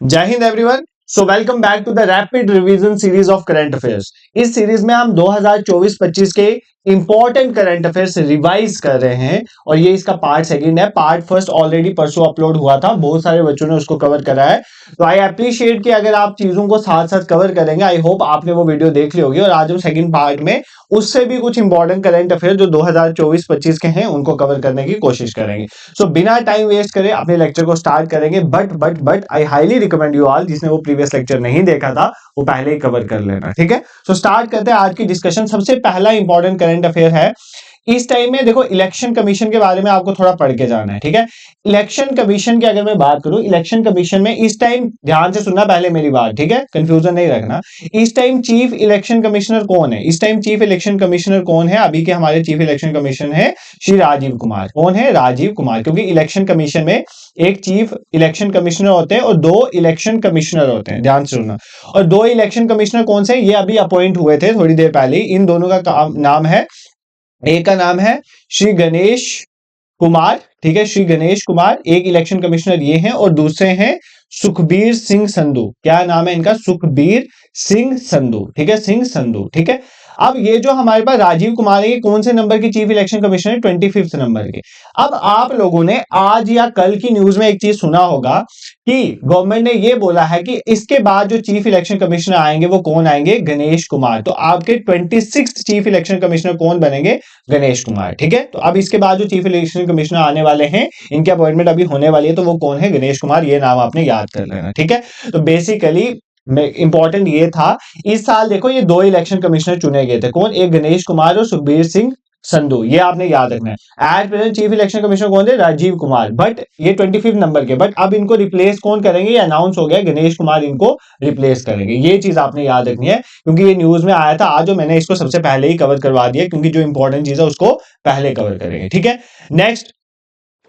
जय Hind everyone. So welcome back to the rapid revision series of current affairs. इस series में हम 2024-25 के इंपॉर्टेंट करंट अफेयर्स रिवाइज कर रहे हैं और ये इसका पार्ट सेकंड है। पार्ट फर्स्ट ऑलरेडी परसों अपलोड हुआ था, बहुत सारे बच्चों ने उसको कवर करा है। तो आई अप्रिशिएट कि अगर आप चीजों को साथ साथ कवर करेंगे। आई होप आपने वो वीडियो देख ली होगी और आज हम सेकंड पार्ट में उससे भी कुछ इंपॉर्टेंट करंट अफेयर जो 2024-25 के हैं उनको कवर करने की कोशिश करेंगे। सो बिना टाइम वेस्ट करे अपने लेक्चर को स्टार्ट करेंगे। But I highly recommend you all, जिसने वो प्रीवियस लेक्चर नहीं देखा था वो पहले ही कवर कर लेना, ठीक है। सो स्टार्ट करते हैं आज की डिस्कशन। सबसे पहला इंपॉर्टेंट करंट अफेयर है इस टाइम में। देखो, इलेक्शन कमीशन के बारे में आपको थोड़ा पढ़ के जाना है, ठीक है। इलेक्शन कमीशन की अगर मैं बात करूं, इलेक्शन कमीशन में इस टाइम, ध्यान से सुनना पहले मेरी बात, ठीक है, कंफ्यूजन नहीं रखना। इस टाइम चीफ इलेक्शन कमिश्नर कौन है? इस टाइम चीफ इलेक्शन कमिश्नर कौन है? अभी के हमारे चीफ इलेक्शन कमिश्नर है श्री राजीव कुमार। कौन है? राजीव कुमार। क्योंकि इलेक्शन कमीशन में एक चीफ इलेक्शन कमिश्नर होते हैं और दो इलेक्शन कमिश्नर होते हैं, ध्यान से सुनना। और दो इलेक्शन कमिश्नर कौन से? ये अभी अपॉइंट हुए थे थोड़ी देर पहले। इन दोनों का नाम है, एक का नाम है श्री गणेश कुमार, ठीक है, श्री गणेश कुमार एक इलेक्शन कमिश्नर ये हैं, और दूसरे हैं सुखबीर सिंह संधू। क्या नाम है इनका? सुखबीर सिंह संधू, ठीक है, सिंह संधू, ठीक है। अब ये जो हमारे पास राजीव कुमार है, ये कौन से नंबर के चीफ इलेक्शन कमिश्नर है? 25th नंबर के। अब आप लोगों ने आज या कल की न्यूज में एक चीज सुना होगा कि गवर्नमेंट ने ये बोला है कि इसके बाद जो चीफ इलेक्शन कमिश्नर आएंगे वो कौन आएंगे? गणेश कुमार। तो आपके 26th चीफ इलेक्शन कमिश्नर कौन बनेंगे? गणेश कुमार, ठीक है। तो अब इसके बाद जो चीफ इलेक्शन कमिश्नर आने वाले हैं, इनकी अपॉइंटमेंट अभी होने वाली है, तो वो कौन है? गणेश कुमार। ये नाम आपने याद कर लेना, ठीक है। तो बेसिकली इंपॉर्टेंट ये था, इस साल देखो ये दो इलेक्शन कमिश्नर चुने गए थे। कौन? एक गणेश कुमार और सुखबीर सिंह संधू। ये आपने याद रखना है। As present chief election commissioner कौन थे? राजीव कुमार। बट ये 25th नंबर के। बट अब इनको रिप्लेस कौन करेंगे? ये अनाउंस हो गया, गणेश कुमार इनको रिप्लेस करेंगे। ये चीज आपने याद रखनी है क्योंकि ये न्यूज में आया था आज, और मैंने इसको सबसे पहले ही कवर करवा दिया क्योंकि जो इंपॉर्टेंट चीज है उसको पहले कवर करेंगे, ठीक है। नेक्स्ट,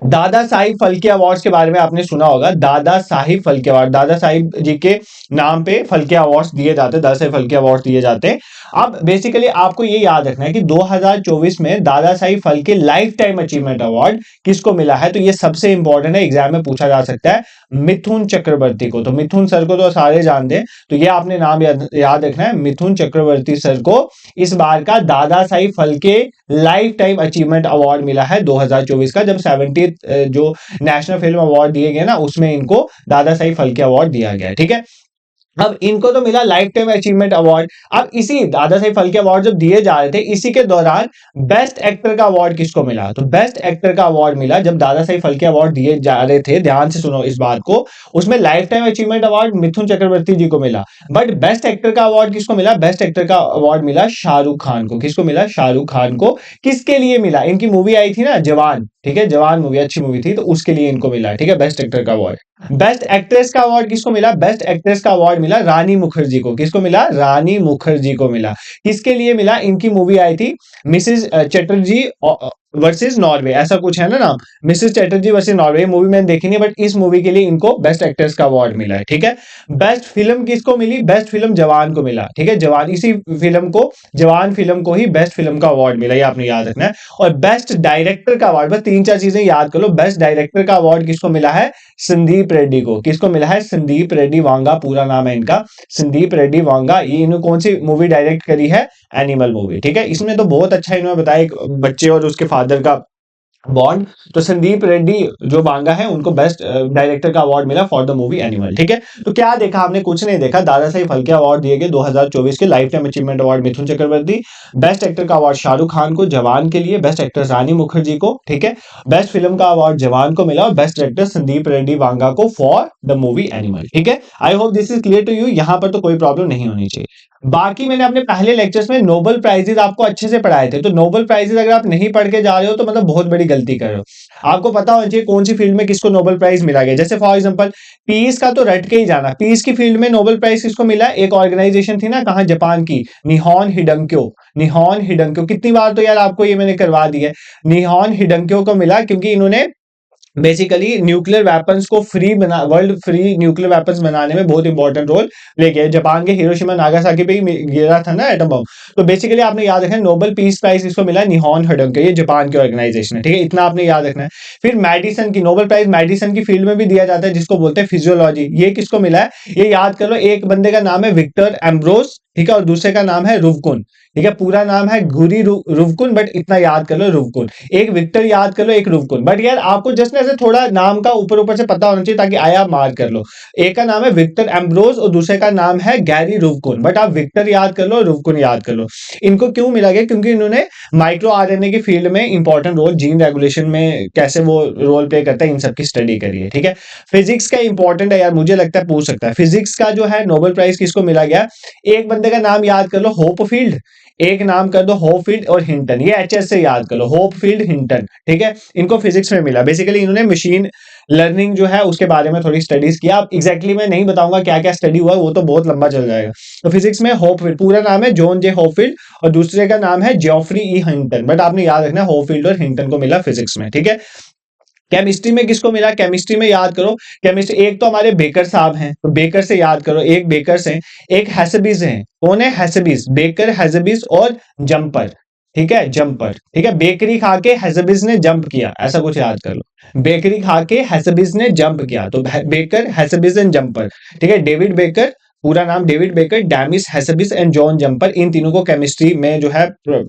दादा साहिब फाल्के अवार्ड्स के बारे में आपने सुना होगा। दादा साहिब फाल्के अवार्ड, दादा साहिब जी के नाम पे फाल्के अवार्ड्स दिए जाते हैं, दादा साहिब फाल्के अवार्ड्स दिए जाते हैं। अब बेसिकली आपको ये याद रखना है कि 2024 में दादा Sahib Phalke life time achievement award किसको मिला है? तो ये सबसे इंपॉर्टेंट है, एग्जाम में पूछा जा सकता है, मिथुन चक्रवर्ती को। तो मिथुन सर को तो सारे जानते हैं, तो ये आपने नाम याद रखना है, मिथुन चक्रवर्ती सर को इस बार का दादा Sahib Phalke life time achievement award मिला है 2024 का। जब 70 जो नेशनल फिल्म अवार्ड दिए गए ना, उसमें इनको दादा साहिब फाल्के अवार्ड दिया गया है, ठीक है। अब इनको तो मिला लाइफ टाइम अचीवमेंट अवार्ड। अब इसी दादा साहिब फाल्के अवार्ड जब दिए जा रहे थे, इसी के दौरान बेस्ट एक्टर का अवार्ड किसको मिला? तो बेस्ट एक्टर का अवार्ड मिला जब दादा साहिब फाल्के अवार्ड दिए जा रहे थे, ध्यान से सुनो इस बात को, उसमें life time achievement award Mithun Chakraborty जी को मिला। बट बेस्ट एक्टर का अवार्ड किसको मिला? बेस्ट एक्टर का अवार्ड मिला शाहरुख खान को। किसको मिला? शाहरुख खान को। किसके लिए मिला? इनकी मूवी आई थी ना जवान, ठीक है, जवान मूवी अच्छी मूवी थी, तो उसके लिए इनको मिला, ठीक है, बेस्ट एक्टर का अवार्ड। बेस्ट एक्ट्रेस का अवार्ड किसको मिला? बेस्ट एक्ट्रेस का अवार्ड मिला रानी मुखर्जी को। किसको मिला? रानी मुखर्जी को मिला। किसके लिए मिला? इनकी मूवी आई थी मिसेस चैटर्जी वर्सेस नॉर्वे, ऐसा कुछ है ना नाम, Mrs Chatterjee versus Norway. Movie मैंने देखी नहीं, बट इस मूवी के लिए इनको बेस्ट एक्ट्रेस का अवार्ड मिला है, ठीक है। बेस्ट फिल्म किसको मिली? बेस्ट फिल्म जवान को मिला, ठीक है, जवान, इसी फिल्म को, जवान फिल्म को ही बेस्ट फिल्म का अवार्ड मिला, ये आपने याद रखना है। और बेस्ट डायरेक्टर का अवार्ड, बस 3-4 चीजें याद कर लो। बेस्ट डायरेक्टर का अवार्ड किसको मिला है? संदीप रेड्डी को। किसको मिला है? संदीप रेड्डी वांगा, पूरा नाम है इनका, संदीप रेड्डी वांगा। ये इन्होंने कौन सी मूवी डायरेक्ट करी है? एनिमल मूवी, ठीक है। इसमें तो बहुत अच्छा इन्होंने बताया, एक बच्चे और उसके फादर का बॉन्ड। तो संदीप रेड्डी जो वांगा है उनको बेस्ट डायरेक्टर का अवार्ड मिला फॉर द मूवी एनिमल, ठीक है। तो क्या देखा आपने? कुछ नहीं देखा। दादा साहिब फाल्के अवार्ड दिए गए 2024 के, life time achievement award Mithun Chakraborty, best actor का अवार्ड शाहरुख खान को जवान के लिए, बेस्ट एक्टर रानी मुखर्जी को, ठीक है, बेस्ट फिल्म का अवार्ड जवान को मिला, और बेस्ट डायरेक्टर संदीप रेड्डी वांगा को फॉर द मूवी एनिमल, ठीक है। I hope this is clear to you. यहां पर तो कोई प्रॉब्लम नहीं होनी चाहिए। बाकी मैंने अपने पहले लेक्चर्स में नोबेल प्राइजेस आपको अच्छे से पढ़ाए थे, तो नोबेल प्राइजेस अगर आप नहीं पढ़ के जा रहे हो तो मतलब बहुत बड़ी गलती कर रहे हो। आपको पता होना चाहिए कौन सी फील्ड में किसको नोबेल प्राइज मिला गया। जैसे फॉर एग्जांपल पीस का तो रट के ही जाना, पीस की फील्ड में नोबेल प्राइज किसको मिला? एक ऑर्गेनाइजेशन थी ना, कहां, जापान की, निहॉन हिडंक्यो। निहॉन हिडंक्यो, कितनी बार तो यार आपको ये मैंने करवा दी है, निहॉन हिडंक्यो को मिला क्योंकि इन्होंने बेसिकली न्यूक्लियर वेपन्स को फ्री बना वर्ल्ड फ्री न्यूक्लियर वेपन्स बनाने में बहुत इंपॉर्टेंट रोल प्ले किया। जापान के हिरोशिमा नागासाकी पे ही गिरा था ना एटम बम। तो बेसिकली आपने याद रखना है नोबेल पीस प्राइज इसको मिला निहॉन हिडोंके, ये जापान की ऑर्गेनाइजेशन है, ठीक है, इतना आपने याद रखना है। फिर मेडिसिन की नोबेल प्राइज मेडिसिन की फील्ड में भी दिया जाता है जिसको बोलते हैं फिजियोलॉजी, ये किसको मिला है ये याद कर लो। एक बंदे का नाम है विक्टर एम्ब्रोस, ठीक है, और दूसरे का नाम है रुवकुन, ठीक है, पूरा नाम है गुरी रुवकुन, बट इतना याद कर लो रुवकुन। एक विक्टर याद कर लो, एक रुवकुन, बट यार आपको जस्ट ऐसे थोड़ा नाम का ऊपर ऊपर से पता होना चाहिए ताकि आया मार्क कर लो। एक का नाम है विक्टर एम्ब्रोस और दूसरे का नाम है गैरी रुवकुन, बट आप विक्टर याद कर लो, रुवकुन याद कर लो। इनको क्यों मिला गया, क्योंकि इन्होंने माइक्रो आरएनए की फील्ड में इंपॉर्टेंट रोल, जीन रेगुलेशन में कैसे वो रोल प्ले करता है, इन सब की स्टडी करी है, ठीक है। फिजिक्स का इंपॉर्टेंट है यार, मुझे लगता है पूछ सकता है। फिजिक्स का जो है नोबेल प्राइज किसको मिला गया, एक बंदे का नाम याद कर लो होपफील्ड, एक नाम कर दो होपफील्ड और हिंटन, ये एचएस से याद कर लो, होपफील्ड हिंटन, ठीक है, इनको फिजिक्स में मिला। बेसिकली इन्होंने मशीन लर्निंग जो है उसके बारे में थोड़ी स्टडीज किया। अब एग्जैक्टली मैं नहीं बताऊंगा क्या क्या स्टडी हुआ, वो तो बहुत लंबा चल जाएगा। तो फिजिक्स में होपफील्ड, पूरा नाम है जॉन जे होपफील्ड और दूसरे का नाम है जॉफ्री ई हिंटन, बट आपने याद रखना होपफील्ड और हिंटन को मिला फिजिक्स में, ठीक है। केमिस्ट्री में किसको मिला, केमिस्ट्री में याद करो, केमिस्ट्री एक तो हमारे बेकर साहब हैं, तो बेकर से याद करो, एक बेकर हैं, एक हैसबीज हैं, कौन है हैसबीज, बेकर हैसबीज और जंपर, ठीक है, जंपर, ठीक है, बेकरी खा के हैसबीज ने जंप किया, ऐसा कुछ याद कर लो, बेकरी खा के हैसबीज ने जंप किया, तो बेकर हैसबीज एंड जंपर, ठीक है, डेविड बेकर, पूरा नाम David Baker, Demis Hassabis and John Jumper, इन तीनों को केमिस्ट्री में जो है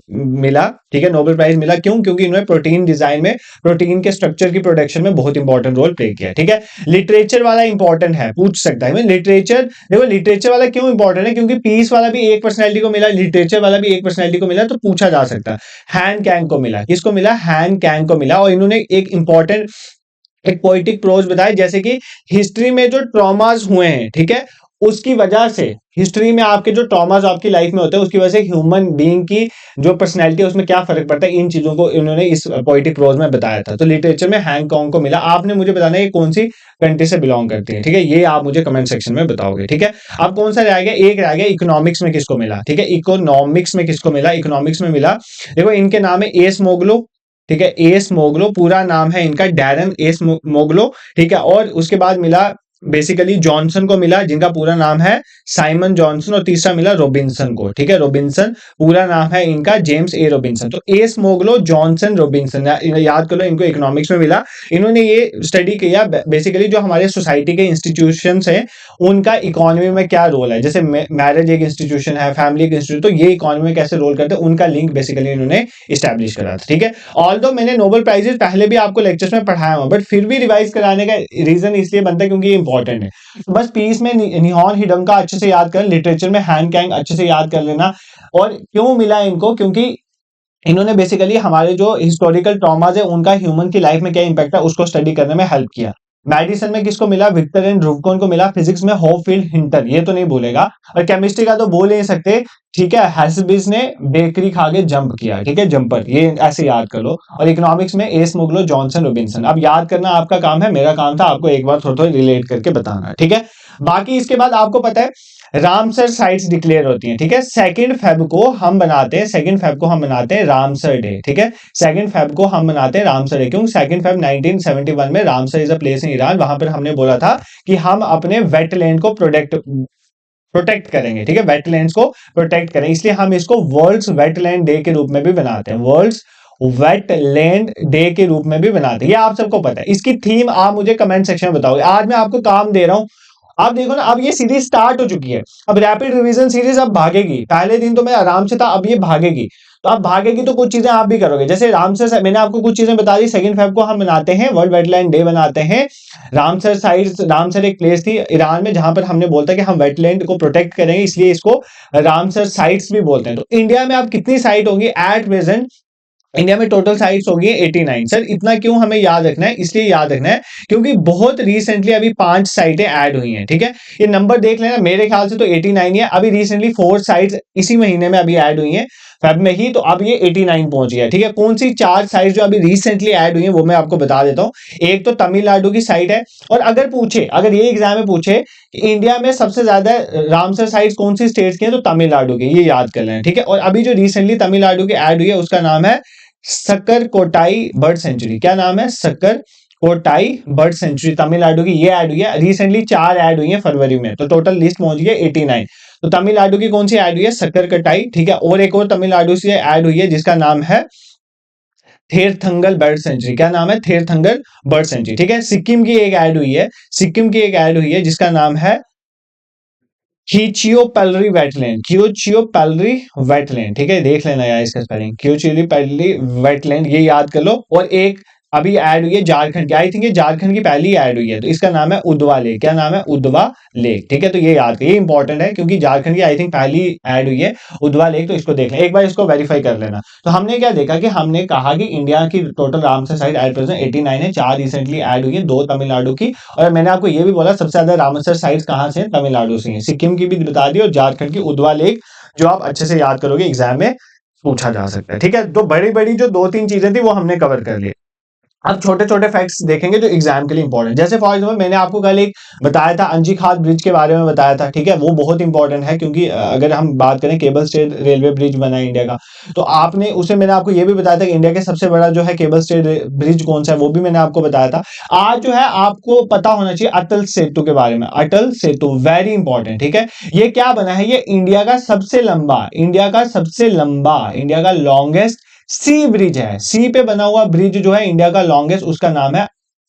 मिला, ठीक है, नोबेल प्राइज मिला। क्यों, क्योंकि इन्होंने प्रोटीन डिजाइन में, प्रोटीन के स्ट्रक्चर की प्रोडक्शन में बहुत इंपॉर्टेंट रोल प्ले किया, ठीक है। लिटरेचर वाला इंपॉर्टेंट है, पूछ सकता है लिटरेचर, देखो लिटरेचर वाला क्यों इंपॉर्टेंट है, क्योंकि पीस वाला भी एक पर्सनैलिटी को मिला, लिटरेचर वाला भी एक पर्सनैलिटी को मिला, तो पूछा जा सकता है। हैन कैंग को मिला, किसको मिला, हैन कैंग को मिला, और इन्होंने एक इंपॉर्टेंट एक पोइटिक प्रोज बताया, जैसे कि हिस्ट्री में जो ट्रॉमास हुए हैं, ठीक है, उसकी वजह से हिस्ट्री में आपके जो ट्रॉमास आपकी लाइफ में होते हैं उसकी वजह से ह्यूमन बीइंग की जो पर्सनैलिटी है उसमें क्या फर्क पड़ता है, इन चीजों को इन्होंने इस पोइटिक प्रोज में बताया था। तो लिटरेचर में हैंगकांग को मिला। आपने मुझे बताना है ये कौन सी कंट्री से बिलोंग करती है, ठीक है, ये आप मुझे कमेंट सेक्शन में बताओगे, ठीक है। अब कौन सा रह गया, एक रह गया इकोनॉमिक्स में किसको मिला, ठीक है, इकोनॉमिक्स में किसको मिला, इकोनॉमिक्स में मिला, देखो इनके नाम है एस मोगलो, ठीक है, एस मोगलो, पूरा नाम है इनका डैरन एस मोगलो, ठीक है, और उसके बाद मिला बेसिकली जॉनसन को मिला, जिनका पूरा नाम है साइमन जॉनसन, और तीसरा मिला रॉबिन्सन को, ठीक है, रॉबिन्सन, पूरा नाम है इनका जेम्स ए रॉबिन्सन। तो एस मोगलो, जॉनसन, रॉबिन्सन, याद कर लो, इनको इकोनॉमिक्स में मिला। इन्होंने ये स्टडी किया बेसिकली जो हमारे सोसाइटी के इंस्टीट्यूशंस हैं उनका इकोनॉमी में क्या रोल है, जैसे मैरिज एक इंस्टीट्यूशन है, फैमिली एक इंस्टीट्यूशन, तो ये इकोनॉमी में कैसे रोल करते हैं उनका लिंक बेसिकली इन्होंने इस्टेब्लिश करा था, ठीक है। ऑल्दो मैंने नोबेल प्राइजेस पहले भी आपको लेक्चर्स में पढ़ाया हुआ, बट फिर भी रिवाइज कराने का रीजन इसलिए बनता है क्योंकि ये इंपॉर्टेंट है। तो बस पीस में निहॉन हिडोंका अच्छे से याद कर, लिटरेचर में हैन कैंग अच्छे से याद कर लेना। और क्यों मिला इनको, क्योंकि इन्होंने बेसिकली हमारे जो हिस्टोरिकल ट्रॉमाज है उनका ह्यूमन की लाइफ में क्या इंपैक्ट है उसको स्टडी करने में हेल्प किया। मेडिसिन में किसको मिला, विक्टर एंड रुवकोन को मिला। फिजिक्स में होपफील्ड हिंटन, ये तो नहीं बोलेगा, और केमिस्ट्री का तो बोल नहीं सकते, ठीक है, हैसबिस ने बेकरी खा के जंप किया, ठीक है, जंपर, ये ऐसे याद कर लो। और इकोनॉमिक्स में एस मोगलो, जॉनसन, रॉबिन्सन। अब याद करना आपका काम है, मेरा काम था आपको एक बार थोड़ा थोड़ा रिलेट करके बताना, ठीक है। बाकी इसके बाद आपको पता है रामसर साइट्स डिक्लेयर होती हैं, ठीक है, 2 फेब को हम बनाते हैं, 2 फेब को हम बनाते हैं रामसर डे, ठीक है, 2 फेब को हम बनाते हैं रामसर डे। क्यों, 2 फेब 1971 में Ramsar is a place in Iran, वहां पर हमने बोला था कि हम अपने वेटलैंड को प्रोटेक्ट करेंगे, ठीक है, वेटलैंड्स को प्रोटेक्ट करें, इसलिए हम इसको वर्ल्ड्स वेटलैंड डे के रूप में भी बनाते हैं, वर्ल्ड्स वेटलैंड डे के रूप में भी बनाते हैं, ये आप सबको पता है। इसकी थीम आप मुझे कमेंट सेक्शन में बताओगे। आज मैं आपको काम दे रहा हूं, अब देखो ना, अब ये सीरीज स्टार्ट हो चुकी है, अब रैपिड रिवीजन सीरीज अब भागेगी। पहले दिन तो मैं आराम से था, अब ये भागेगी, तो अब भागेगी तो कुछ चीजें आप भी करोगे। जैसे रामसर, मैंने आपको कुछ चीजें बता दी, 2 फेब को हम बनाते हैं वर्ल्ड वेटलैंड डे बनाते हैं। रामसर साइट, रामसर एक प्लेस थी ईरान में जहां पर हमने बोलता है कि हम वेटलैंड को प्रोटेक्ट करेंगे, इसलिए इसको रामसर साइट्स भी बोलते हैं। तो इंडिया में अब कितनी साइट होगी एट प्रेजेंट, इंडिया में टोटल साइट्स होगी 89। सर इतना क्यों हमें याद रखना है, इसलिए याद रखना है क्योंकि बहुत रिसेंटली अभी 5 साइटें ऐड हुई हैं, ठीक है, ये नंबर देख लेना, मेरे ख्याल से तो 89 है, अभी रिसेंटली 4 साइट्स इसी महीने में अभी ऐड हुई हैं, फेब में ही, तो अब ये 89 पहुंच गया, ठीक है। कौन सी 4 साइट्स जो अभी रिसेंटली ऐड हुई हैं वो मैं आपको बता देता हूं। एक तो तमिलनाडु की साइट है, और अगर पूछे, अगर ये एग्जाम में पूछे कि इंडिया में सबसे ज्यादा रामसर साइट्स कौन सी स्टेट्स की हैं, तो तमिलनाडु की, ये याद कर लेना, ठीक है। और अभी जो रिसेंटली तमिलनाडु की ऐड हुई है उसका नाम है सक्कर कोटाई बर्ड सेंचुरी। क्या नाम है, सक्कर कोटाई बर्ड सेंचुरी तमिलनाडु की ये ऐड हुई है रिसेंटली, 4 ऐड हुई है फरवरी में, तो टोटल लिस्ट पहुंच गई 89। तो तमिलनाडु की कौन सी ऐड हुई है, सक्करकटाई, ठीक है। और एक और तमिलनाडु से ऐड हुई है जिसका नाम है थेरथंगल बर्ड सेंचुरी। क्या नाम है, थेरथंगल बर्ड सेंचुरी, ठीक है। सिक्किम की एक ऐड हुई है, सिक्किम की एक ऐड हुई है जिसका नाम है खीचियोपैलरी वेटलैंड, खीचियोपैलरी वेटलैंड, ठीक है। देख लेना यार इसका स्पेलिंग, खीचियोपैलरी वेटलैंड, ये याद कर लो। और एक अभी ऐड हुई है झारखंड की, आई थिंक ये झारखंड की पहली ऐड हुई है, तो इसका नाम है उदवा लेक। क्या नाम है, उदवा लेक, ठीक है। तो ये याद कर, ये इंपॉर्टेंट है क्योंकि झारखंड की आई थिंक पहली ऐड हुई है उदवा लेक, तो इसको देख लें एक बार, इसको वेरीफाई कर लेना। तो हमने क्या देखा कि हमने कहा कि इंडिया की total Ramsar site at present 89 है, 4 रिसेंटली ऐड हुई है, 2 तमिलनाडु की। और मैंने आपको ये भी बोला सबसे ज्यादा रामसर साइट्स कहां से हैं, तमिलनाडु से हैं। सिक्किम की भी बता दी और झारखंड की उदवा लेक, जो आप अच्छे से याद करोगे एग्जाम में पूछा जा सकता है, ठीक है। तो बड़ी बड़ी जो 2-3 चीजें थी वो हमने कवर कर ली। अब छोटे छोटे फैक्ट्स देखेंगे जो एग्जाम के लिए इंपॉर्टेंट, जैसे फॉर एग्जांपल मैंने आपको कल एक बताया था अंजी खाद ब्रिज के बारे में बताया था, ठीक है। वो बहुत इंपॉर्टेंट है क्योंकि अगर हम बात करें केबल स्टेट रेलवे ब्रिज बना है इंडिया का, तो आपने उसे मैंने आपको ये भी बताया था कि इंडिया के सबसे बड़ा जो है केबल स्टेट ब्रिज कौन सा है, वो भी मैंने आपको बताया था। आज जो है आपको पता होना चाहिए अटल सेतु के बारे में, अटल सेतु वेरी इंपॉर्टेंट, ठीक है। ये क्या बना है, ये इंडिया का सबसे लंबा, इंडिया का सबसे लंबा, इंडिया का लॉन्गेस्ट सी ब्रिज है। सी पे बना हुआ ब्रिज जो है इंडिया का लॉन्गेस्ट, उसका नाम है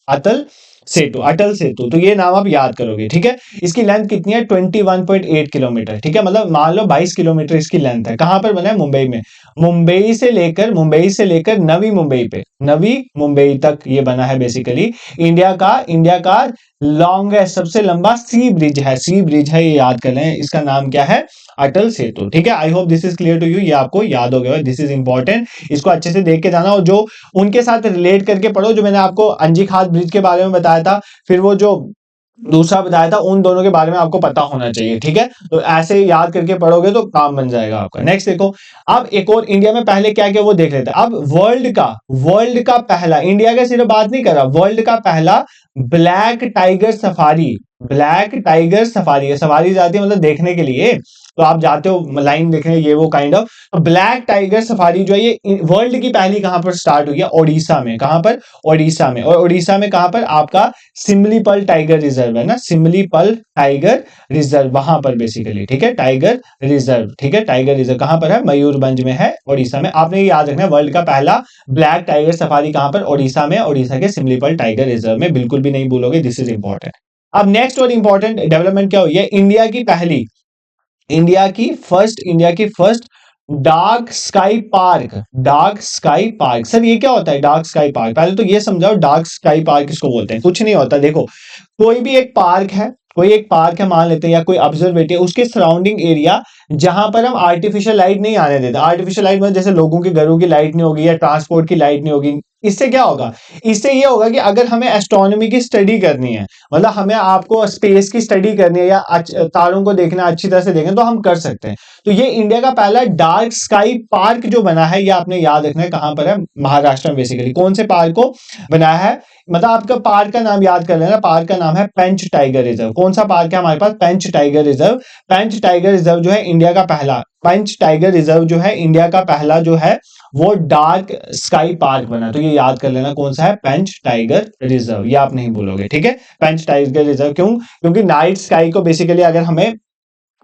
अटल सेतु, अटल सेतु। तो ये नाम आप याद करोगे, ठीक है। इसकी लेंथ कितनी है, 21.8 किलोमीटर, ठीक है। मतलब मान लो 22 किलोमीटर इसकी लेंथ है। कहां पर बना है, मुंबई में। मुंबई से लेकर नवी मुंबई पे, नवी मुंबई तक ये बना है बेसिकली। इंडिया का लॉन्गेस्ट सबसे लंबा सी ब्रिज है, सी ब्रिज है, ये याद कर लें। इसका नाम क्या है, अटल सेतु, ठीक है। I hope this is clear to you, ये आपको याद हो गया, दिस इज इंपॉर्टेंट। इसको अच्छे से देख के जाना और जो उनके साथ रिलेट करके पढ़ो, जो मैंने आपको अंजी खाद ब्रिज के बारे में बताया था, फिर वो जो दूसरा बताया था, उन दोनों के बारे में आपको पता होना चाहिए, ठीक है। तो ऐसे याद करके पढ़ोगे तो काम बन जाएगा आपका। नेक्स्ट देखो, अब एक और इंडिया में पहले क्या क्या वो देख लेते हैं। अब वर्ल्ड का पहला, इंडिया का सिर्फ बात नहीं कर रहा, वर्ल्ड का पहला black tiger safari, black tiger safari है, सवारी जाती है मतलब देखने के लिए, तो आप जाते हो लाइन देखने, ये वो kind of. Black tiger safari जो है ये वर्ल्ड की पहली कहां पर स्टार्ट हुई है, ओडिशा में। कहां पर, ओडिशा में। और ओडिशा में कहां पर, आपका सिमलीपल टाइगर रिजर्व है ना, सिमलीपल टाइगर रिजर्व, वहां पर बेसिकली, ठीक है। टाइगर रिजर्व, ठीक है, टाइगर रिजर्व कहां पर है, मयूरभंज में है, ओडिशा में। आपने ये याद रखना है, वर्ल्ड का पहला ब्लैक टाइगर सफारी कहां पर, ओडिशा में, ओडिशा के सिमलीपल टाइगर रिजर्व में, बिल्कुल भी नहीं भूलोगे, दिस इज इंपॉर्टेंट। अब नेक्स्ट और इंपॉर्टेंट डेवलपमेंट क्या हुई है, इंडिया की first dark sky park, dark sky park. Sir ये क्या होता है डार्क स्काई पार्क, पहले तो ये समझाओ डार्क स्काई पार्क किसको बोलते हैं। कुछ नहीं होता, देखो कोई भी एक पार्क है, कोई एक पार्क है मान लेते हैं, या कोई ऑब्जर्वेटरी, उसके सराउंडिंग एरिया जहां पर हम आर्टिफिशियल लाइट नहीं आने देते। आर्टिफिशियल लाइट मतलब जैसे लोगों के घरों की लाइट नहीं होगी या ट्रांसपोर्ट की लाइट नहीं होगी। इससे क्या होगा, इससे ये होगा कि अगर हमें एस्ट्रोनॉमी की स्टडी करनी है, मतलब हमें आपको स्पेस की स्टडी करनी है या तारों को देखना, अच्छी तरह से देखना, तो हम कर सकते हैं। तो ये इंडिया का पहला डार्क स्काई पार्क जो बना है, ये आपने याद रखना है कहां पर है, महाराष्ट्र में बेसिकली। कौन से पार्क को बनाया है, मतलब आपका पार्क का नाम याद कर लेना, पार्क का नाम है पेंच टाइगर रिजर्व। कौन सा पार्क है हमारे पास, पेंच टाइगर रिजर्व। पेंच टाइगर रिजर्व जो है इंडिया का पहला, पेंच टाइगर रिजर्व जो है इंडिया का पहला जो है वो डार्क स्काई पार्क बना। तो ये याद कर लेना कौन सा है, पेंच टाइगर रिजर्व, ये आप नहीं भूलोगे, ठीक है। पेंच टाइगर रिजर्व क्यों, क्योंकि नाइट स्काई को बेसिकली अगर हमें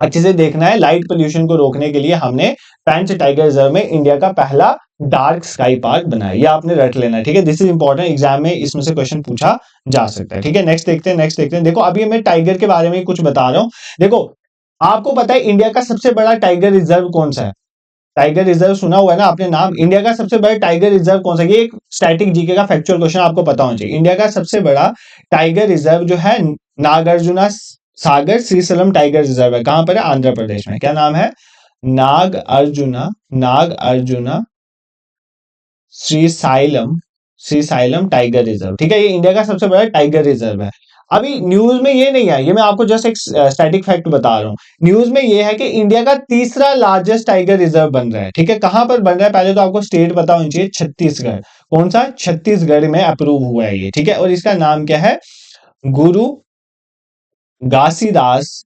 अच्छे से देखना है, लाइट पोल्यूशन को रोकने के लिए हमने पेंच टाइगर रिजर्व में इंडिया का पहला डार्क स्काई पार्क बनाया, ये आपने रट लेना है, ठीक है। दिस इज इंपॉर्टेंट, एग्जाम में इसमें से क्वेश्चन पूछा जा सकता है, ठीक है। नेक्स्ट देखते हैं। देखो अभी मैं टाइगर के बारे में कुछ बता रहा हूं। देखो आपको पता है इंडिया का सबसे बड़ा टाइगर रिजर्व कौन सा है, टाइगर रिजर्व सुना हुआ है ना आपने नाम, इंडिया का सबसे बड़ा टाइगर रिजर्व कौन सा है, ये एक स्टैटिक जीके का फैक्चुअल क्वेश्चन आपको पता होना चाहिए। इंडिया का सबसे बड़ा टाइगर रिजर्व जो है नागार्जुना सागर श्रीशैलम टाइगर रिजर्व है, कहां पर है, आंध्र प्रदेश में। क्या नाम है, नाग अर्जुना श्रीशैलम, श्रीशैलम टाइगर रिजर्व, ठीक है। ये इंडिया का सबसे बड़ा टाइगर रिजर्व है। अभी न्यूज में ये नहीं है, ये मैं आपको जस्ट एक स्टैटिक फैक्ट बता रहा हूं। न्यूज में ये है कि इंडिया का तीसरा लार्जेस्ट टाइगर रिजर्व बन रहा है, ठीक है। कहां पर बन रहा है, पहले तो आपको स्टेट पता होनी चाहिए, छत्तीसगढ़। कौन सा, छत्तीसगढ़ में अप्रूव हुआ है ये, ठीक है। और इसका नाम क्या है, गुरु घासीदास,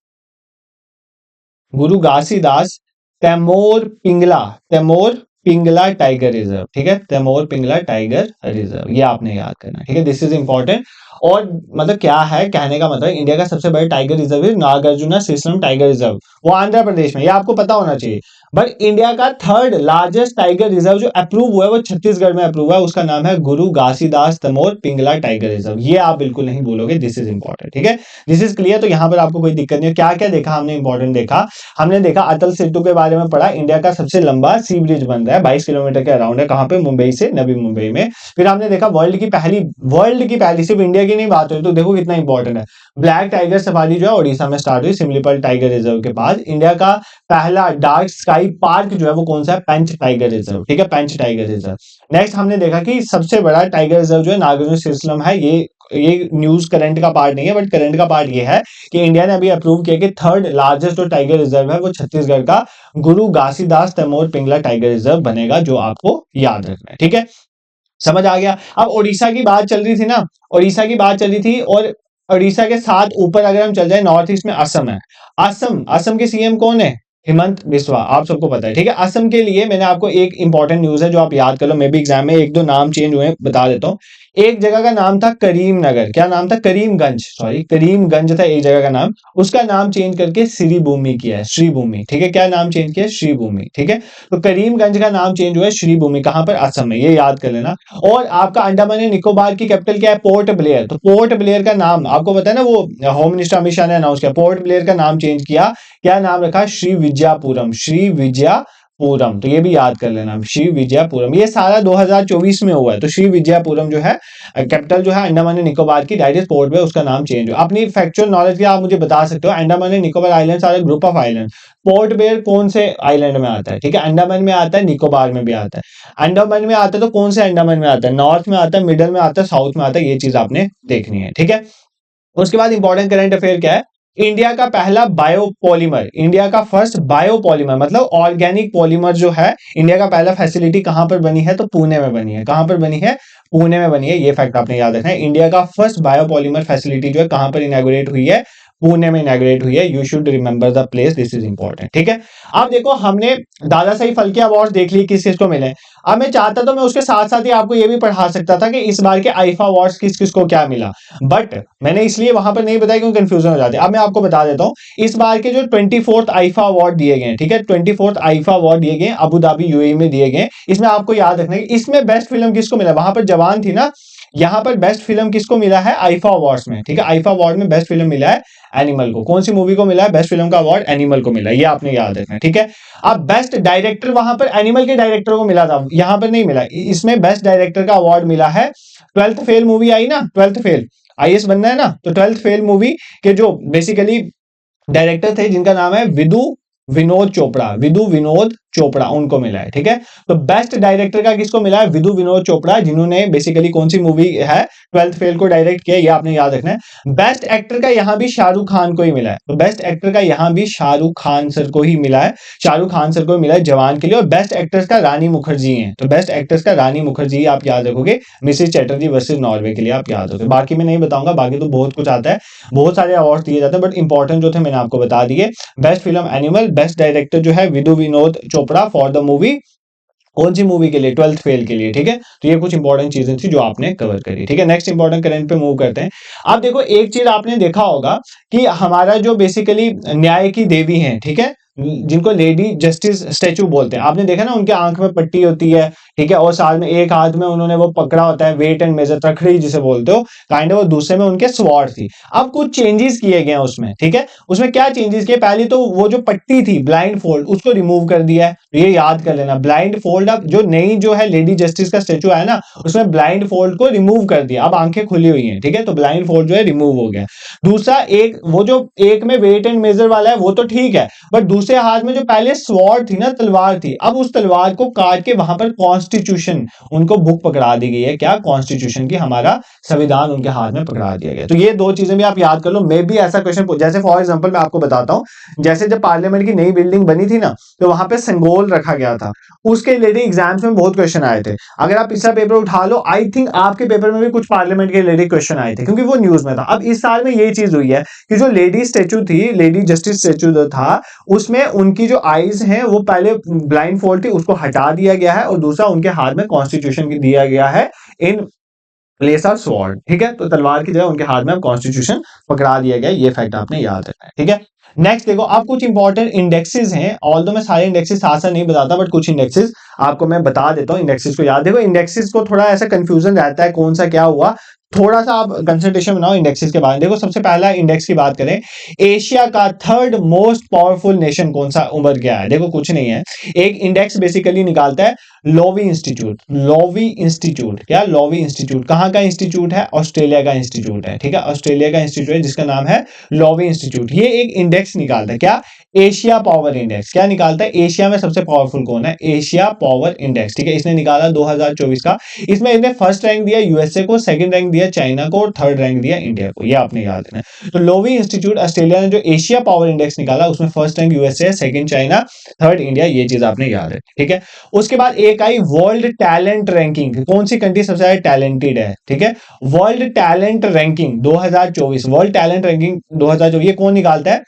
गुरु घासीदास तैमूर पिंगला, तैमूर पिंगला टाइगर रिजर्व, ठीक है, तैमूर पिंगला टाइगर रिजर्व, ये आपने याद करना है, ठीक है, दिस इज इंपॉर्टेंट। और मतलब क्या है कहने का मतलब, इंडिया का सबसे बड़ा टाइगर रिजर्व है नागार्जुना सिस्टम टाइगर रिजर्व, वो आंध्र प्रदेश में, ये आपको पता होना चाहिए। बट इंडिया का थर्ड लार्जेस्ट टाइगर रिजर्व जो अप्रूव हुआ है वो छत्तीसगढ़ में अप्रूव हुआ है, उसका नाम है गुरु घासीदास तमोर पिंगला टाइगर रिजर्व, ये आप बिल्कुल नहीं भूलोगे, दिस इज इंपॉर्टेंट, ठीक है, दिस इज क्लियर। तो यहाँ पर आपको कोई दिक्कत नहीं है। क्या क्या देखा हमने, इंपॉर्टेंट देखा, हमने देखा अटल सेतु के बारे में पढ़ा, इंडिया का सबसे लंबा सी ब्रिज बन रहा है, 22 किलोमीटर के अराउंड है, कहां पे, मुंबई से, नवी मुंबई में। फिर हमने देखा वर्ल्ड की पहली, सिर्फ इंडिया की नहीं बात हुई, तो देखो कितना इंपॉर्टेंट है, ब्लैक टाइगर सफारी जो है ओडिशा में स्टार्ट हुई सिमलीपाल टाइगर रिजर्व के बाद। इंडिया का पहला डार्क स्काई पार्क जो है वो कौन सा है, पेंच टाइगर रिजर्व, ठीक है, पेंच टाइगर रिजर्व। नेक्स्ट हमने देखा कि सबसे बड़ा टाइगर रिजर्व जो है नागार्जुन सिस्टम है, ये न्यूज करंट का पार्ट नहीं है, बट करंट का पार्ट ये है कि इंडिया ने अभी अप्रूव किया कि थर्ड लार्जेस्ट जो टाइगर रिजर्व है वो छत्तीसगढ़ का गुरु घासीदास तमोर पिंगला टाइगर रिजर्व बनेगा, जो आपको याद रखना है, ठीक है, समझ आ गया। अब उड़ीसा की बात चल रही थी ना, उड़ीसा की बात चल रही थी, और उड़ीसा के साथ ऊपर अगर हम चल जाए, नॉर्थ ईस्ट में असम है। असम के सीएम कौन है, हिमंत बिस्वा, आप सबको पता है, ठीक है। असम के लिए मैंने आपको एक इंपॉर्टेंट न्यूज है जो आप याद कर लो, मे भी एग्जाम में एक दो नाम चेंज हुए, बता देता हूँ। एक जगह का नाम था करीमनगर, क्या नाम था, करीमगंज, सॉरी करीमगंज था एक जगह का नाम, उसका नाम चेंज करके श्रीभूमि किया है, श्रीभूमि, ठीक है, क्या नाम चेंज किया है, श्रीभूमि, ठीक है। तो करीमगंज का नाम चेंज हुआ है श्रीभूमि, कहां पर, असम में, ये याद कर लेना। और आपका अंडमान एंड निकोबार की कैपिटल क्या है, पोर्ट ब्लेयर, तो पोर्ट ब्लेयर का नाम आपको पता है ना, वो होम मिनिस्टर अमित शाह ने अनाउंस किया, पोर्ट ब्लेयर का नाम चेंज किया, क्या नाम रखा, श्री विजयपुरम, श्री विजयपुरम, तो ये भी याद कर लेना, श्री विजयपुरम। ये सारा 2024 में हुआ है, तो श्री विजयपुरम जो है कैपिटल जो है अंडमान एंड निकोबार की, डायरेक्ट पोर्ट पे उसका नाम चेंज हुआ। अपनी फैक्चुअल नॉलेज की आप मुझे बता सकते हो, Andaman and Nicobar islands are group of island, Port Blair कौन से आइलैंड में आता है, ठीक है, अंडमान में आता है, निकोबार में भी आता है। अंडमान में आता है तो कौन से अंडमान में आता है, नॉर्थ में आता है, मिडल में आता है, साउथ में आता है, ये चीज आपने देखनी है, ठीक है। उसके बाद इंपॉर्टेंट करंट अफेयर क्या है, इंडिया का पहला बायोपॉलीमर, इंडिया का फर्स्ट बायोपॉलीमर मतलब ऑर्गेनिक पॉलीमर जो है, इंडिया का पहला फैसिलिटी कहां पर बनी है, तो पुणे में बनी है, कहां पर बनी है, पुणे में बनी है, ये फैक्ट आपने याद रखना है। इंडिया का फर्स्ट बायोपॉलीमर फैसिलिटी जो है कहां पर इनॉग्रेट हुई है, पुणे में इनॉग्रेट हुई है, you should remember the place, this is important, ठीक है। अब देखो हमने दादा साहिब फाल्के अवार्ड देख लिए किस किस को मिले, अब मैं चाहता तो मैं उसके साथ साथ ही आपको ये भी पढ़ा सकता था कि इस बार के आईफा अवार्ड्स किस किस को क्या मिला, बट मैंने इसलिए वहां पर नहीं बताया क्योंकि कंफ्यूजन हो जाती है। अब मैं आपको बता देता हूं, इस बार के जो 24th आईफा अवार्ड दिए गए, ठीक है, 24th आईफा अवार्ड दिए गए, अबू धाबी यूएई में दिए गए। इसमें आपको याद रखना है इसमें बेस्ट फिल्म किसको मिला, वहां पर जवान थी ना, यहां पर बेस्ट फिल्म किसको मिला है, आईफा अवार्ड्स में, ठीक है, आईफा अवार्ड में बेस्ट फिल्म मिला है एनिमल को। कौन सी मूवी को मिला है बेस्ट फिल्म का अवार्ड, एनिमल को मिला, ये आपने याद रखना है, ठीक है। अब बेस्ट डायरेक्टर वहां पर एनिमल के डायरेक्टर को मिला था, यहां पर नहीं मिला, इसमें बेस्ट डायरेक्टर का अवार्ड मिला है, 12th फेल मूवी आई ना, 12th फेल आईएएस बनना है ना, तो 12th फेल मूवी के जो बेसिकली डायरेक्टर थे जिनका नाम है विदु विनोद चोपड़ा, उनको मिला है, ठीक है। तो बेस्ट डायरेक्टर का किसको मिला है, विदु विनोद चोपड़ा, जिन्होंने बेसिकली कौन सी मूवी है 12th फेल को डायरेक्ट किया, ये आपने याद रखना है। बेस्ट एक्टर का यहां भी शाहरुख खान को ही मिला है, तो बेस्ट एक्टर का यहां भी शाहरुख खान सर को ही मिला है, शाहरुख खान सर को मिला है जवान के लिए। और बेस्ट एक्ट्रेस का रानी मुखर्जी है, तो बेस्ट एक्ट्रेस का रानी मुखर्जी आप याद रखोगे, मिसेस चैटर्जी वर्सेस नॉर्वे के लिए आप याद रखोगे। बाकी मैं नहीं बताऊंगा, बाकी तो बहुत कुछ आता है, बहुत सारे अवार्ड दिए जाते हैं, बट इंपॉर्टेंट जो थे मैंने आपको बता दिए। Best film Animal, best director जो है Vidhu Vinod Chopra for the movie, कौन सी मूवी के लिए, 12th फेल के लिए, ठीक है। तो ये कुछ इंपॉर्टेंट चीजें थी जो आपने कवर करी, ठीक है। नेक्स्ट इंपॉर्टेंट करंट पे मूव करते हैं। आप देखो एक चीज आपने देखा होगा कि हमारा जो बेसिकली न्याय की देवी है, ठीक है, जिनको लेडी जस्टिस स्टैचू बोलते हैं, आपने देखा ना उनके आंख में पट्टी होती है, ठीक है, और साथ में एक हाथ में उन्होंने वो पकड़ा होता है वेट एंड मेजर, तखड़ी जिसे बोलते हो काइंड ऑफ, दूसरे में उनके स्वॉर्ड थी। अब कुछ चेंजेस किए गए उसमें, ठीक है, उसमें क्या चेंजेस किए, पहले तो वो जो पट्टी थी ब्लाइंड फोल्ड उसको रिमूव कर दिया है, तो ये याद कर लेना, ब्लाइंड फोल्ड। अब जो नई जो है लेडी जस्टिस का स्टैचू है ना, उसमें ब्लाइंड फोल्ड को रिमूव कर दिया, अब आंखें खुली हुई हैं, ठीक है, तो ब्लाइंड फोल्ड जो है रिमूव हो गया। दूसरा, एक वो जो एक में वेट एंड मेजर वाला है वो तो ठीक है, बट दूसरे हाथ में जो पहले स्वॉर्ड थी ना, तलवार थी, अब उस तलवार को काट के वहां पर कॉन्स्टिट्यूशन, उनको बुक पकड़ा दी गई है, क्या, कॉन्स्टिट्यूशन की, हमारा संविधान उनके हाथ में पकड़ा दिया गया। तो ये दो चीजें भी आप याद कर लो, मे भी ऐसा क्वेश्चन, जैसे फॉर एग्जांपल मैं आपको बताता हूं, जैसे जब पार्लियामेंट की नई बिल्डिंग बनी थी ना, तो वहां पे संगोल रखा गया था, उसके रिलेटेड एग्जाम्स में बहुत क्वेश्चन आए थे। अगर आप पिछला पेपर उठा लो, आई थिंक आपके पेपर में भी कुछ पार्लियामेंट के रिलेटेड क्वेश्चन आए थे, क्योंकि वो न्यूज में था। अब इस साल में ये चीज हुई है कि जो लेडी स्टैचू थी, लेडी जस्टिस स्टैचू जो था, उसमें इसमें उनकी जो आईज हैं वो पहले ब्लाइंड फोल्ड थी, उसको हटा दिया गया है, और दूसरा उनके हाथ में कॉन्स्टिट्यूशन दिया गया है इन प्लेस ऑफ स्वॉर्ड। ठीक है, तो तलवार की जगह उनके हाथ में अब कॉन्स्टिट्यूशन पकड़ा दिया गया, ये फैक्ट आपने याद रखना है। ठीक है, नेक्स्ट देखो, अब कुछ इंपॉर्टेंट इंडेक्सेस हैं, ऑल्दो मैं सारे इंडेक्सेस साथ साथ नहीं बताता, बट कुछ इंडेक्सेस आपको मैं बता देता हूं। इंडेक्सेस को याद, देखो इंडेक्सेस को थोड़ा ऐसा कंफ्यूजन रहता है कौन सा क्या हुआ, थोड़ा सा आप कंसंट्रेशन बनाओ इंडेक्सेस के बारे में। देखो सबसे पहला इंडेक्स की बात करें, एशिया का थर्ड मोस्ट पावरफुल नेशन कौन सा उभर गया है? देखो कुछ नहीं है, एक इंडेक्स बेसिकली निकालता है लोवी इंस्टीट्यूट। लोवी इंस्टीट्यूट, क्या लोवी इंस्टीट्यूट कहां का इंस्टीट्यूट है? ऑस्ट्रेलिया का इंस्टीट्यूट है। ठीक है, ऑस्ट्रेलिया का इंस्टीट्यूट है जिसका नाम है लोवी इंस्टीट्यूट। ये एक इंडेक्स निकालता है, क्या? Asia power index. क्या निकालता है? एशिया में सबसे पावरफुल कौन है? Asia power index. ठीक है, इसने निकाला 2024 का। इसमें इसने फर्स्ट रैंक दिया यूएसए को, सेकंड रैंक दिया चाइना को, और थर्ड रैंक दिया इंडिया को। ये आपने याद रखना है। तो लोवी इंस्टीट्यूट ऑस्ट्रेलिया ने जो एशिया पावर इंडेक्स निकाला उसमें first rank USA, second China, third India. ये चीज आपने याद रखी। ठीक है, उसके बाद एक आई वर्ल्ड टैलेंट रैंकिंग। कौन सी कंट्री सबसे ज्यादा टैलेंटेड है? ठीक है, world talent ranking 2024, world talent ranking 2024 ये कौन निकालता है?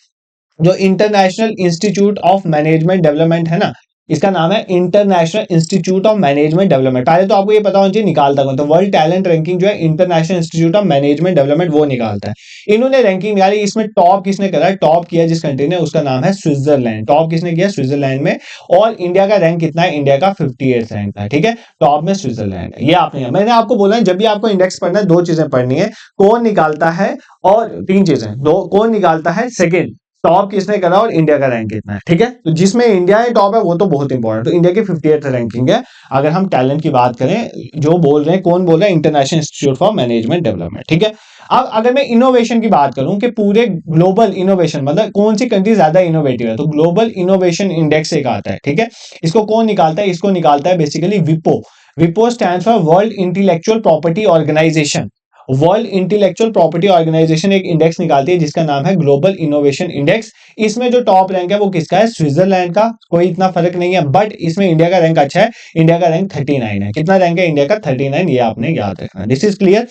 जो international institute of management development है ना, इसका नाम है international institute of management development. पहले तो आपको ये पता होना चाहिए निकालता कौन, तो वर्ल्ड टैलेंट रैंकिंग जो है international institute of management development वो निकालता है। इन्होंने रैंकिंग निकाली, इसमें टॉप किसने करा है? टॉप किया जिस कंट्री ने, उसका नाम है स्विट्जरलैंड। टॉप किसने किया? स्विट्जरलैंड में। और इंडिया का रैंक कितना है? इंडिया का 58 रैंक है। ठीक है, टॉप में स्विट्जरलैंड है। ये आपने, मैंने आपको बोला है जब भी आपको इंडेक्स पढ़ना है दो चीजें पढ़नी है, कौन निकालता है, और तीन चीजें, दो कौन निकालता है, सेकेंड टॉप किसने करा, और इंडिया का रैंक कितना है। ठीक है, तो जिसमें इंडिया है टॉप है वो तो बहुत इंपॉर्टेंट। तो इंडिया की 58th रैंकिंग है। अगर हम टैलेंट की बात करें, जो बोल रहे हैं, कौन बोल रहा है? International institute for management development. ठीक है, अब अगर मैं इनोवेशन की बात करूं कि पूरे ग्लोबल इनोवेशन मतलब कौन सी कंट्री ज्यादा इनोवेटिव है, तो ग्लोबल इनोवेशन इंडेक्स एक आता है। ठीक है, इसको कौन निकालता है? इसको निकालता है basically विपो। विपो stands for world intellectual property organisation. World intellectual property organisation एक इंडेक्स निकालती है जिसका नाम है ग्लोबल इनोवेशन इंडेक्स। इसमें जो टॉप रैंक है वो किसका है? स्विट्जरलैंड का। कोई इतना फर्क नहीं है, बट इसमें इंडिया का रैंक अच्छा है। इंडिया का रैंक 39 है। कितना रैंक है इंडिया का? 39। ये आपने याद रखना। This is clear.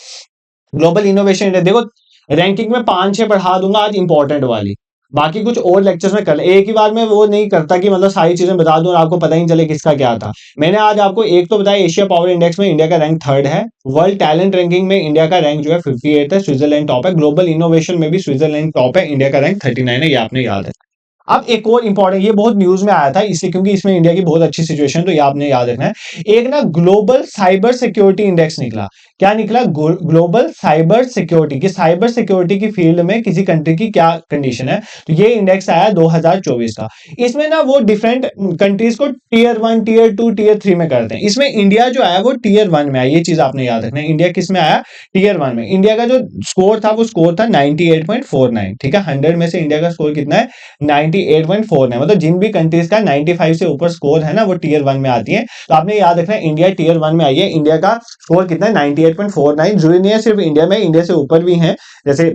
Global innovation index, देखो रैंकिंग में 5-6 बढ़ा दूंगा आज इंपॉर्टेंट वाली, बाकी कुछ और लेक्चर्स में कर, एक ही बार में वो नहीं करता कि मतलब सारी चीजें बता दूं और आपको पता ही नहीं चले किसका क्या था। मैंने आज आपको एक तो बताया, एशिया पावर इंडेक्स में इंडिया का रैंक थर्ड है। वर्ल्ड टैलेंट रैंकिंग में इंडिया का रैंक जो है 58 है, स्विट्जरलैंड टॉप है। ग्लोबल इनोवेशन में भी स्विट्जरलैंड टॉप है, इंडिया का रैंक 39 है। ये आपने याद रखना। अब एक और इंपॉर्टेंट, ये बहुत न्यूज में आया था इसलिए क्योंकि इसमें इंडिया की बहुत अच्छी सिचुएशन, तो ये आपने याद रखना है। एक ना ग्लोबल साइबर सिक्योरिटी इंडेक्स निकला। क्या निकला? ग्लोबल साइबर सिक्योरिटी की, साइबर सिक्योरिटी की फील्ड में किसी कंट्री की क्या कंडीशन है, तो ये इंडेक्स आया 2024 का। इसमें ना वो डिफरेंट कंट्रीज को टीयर 1, टीयर 2, टीयर 3 में करते हैं। इसमें इंडिया जो आया वो टीयर 1 में आया। ये चीज आपने याद रखना है। इंडिया किस में आया? टीयर 1 में। इंडिया का जो स्कोर था वो स्कोर था 98.49। ठीक है, 100 में से इंडिया का स्कोर कितना है? 98.49। मतलब जिन भी कंट्रीज का 95 से ऊपर स्कोर है ना वो टीयर 1 में आती है। तो आपने याद रखना है इंडिया टीयर 1 में आई है। इंडिया का स्कोर कितना है? 98.49। जरूरी नहीं है सिर्फ इंडिया में, इंडिया से ऊपर भी है, जैसे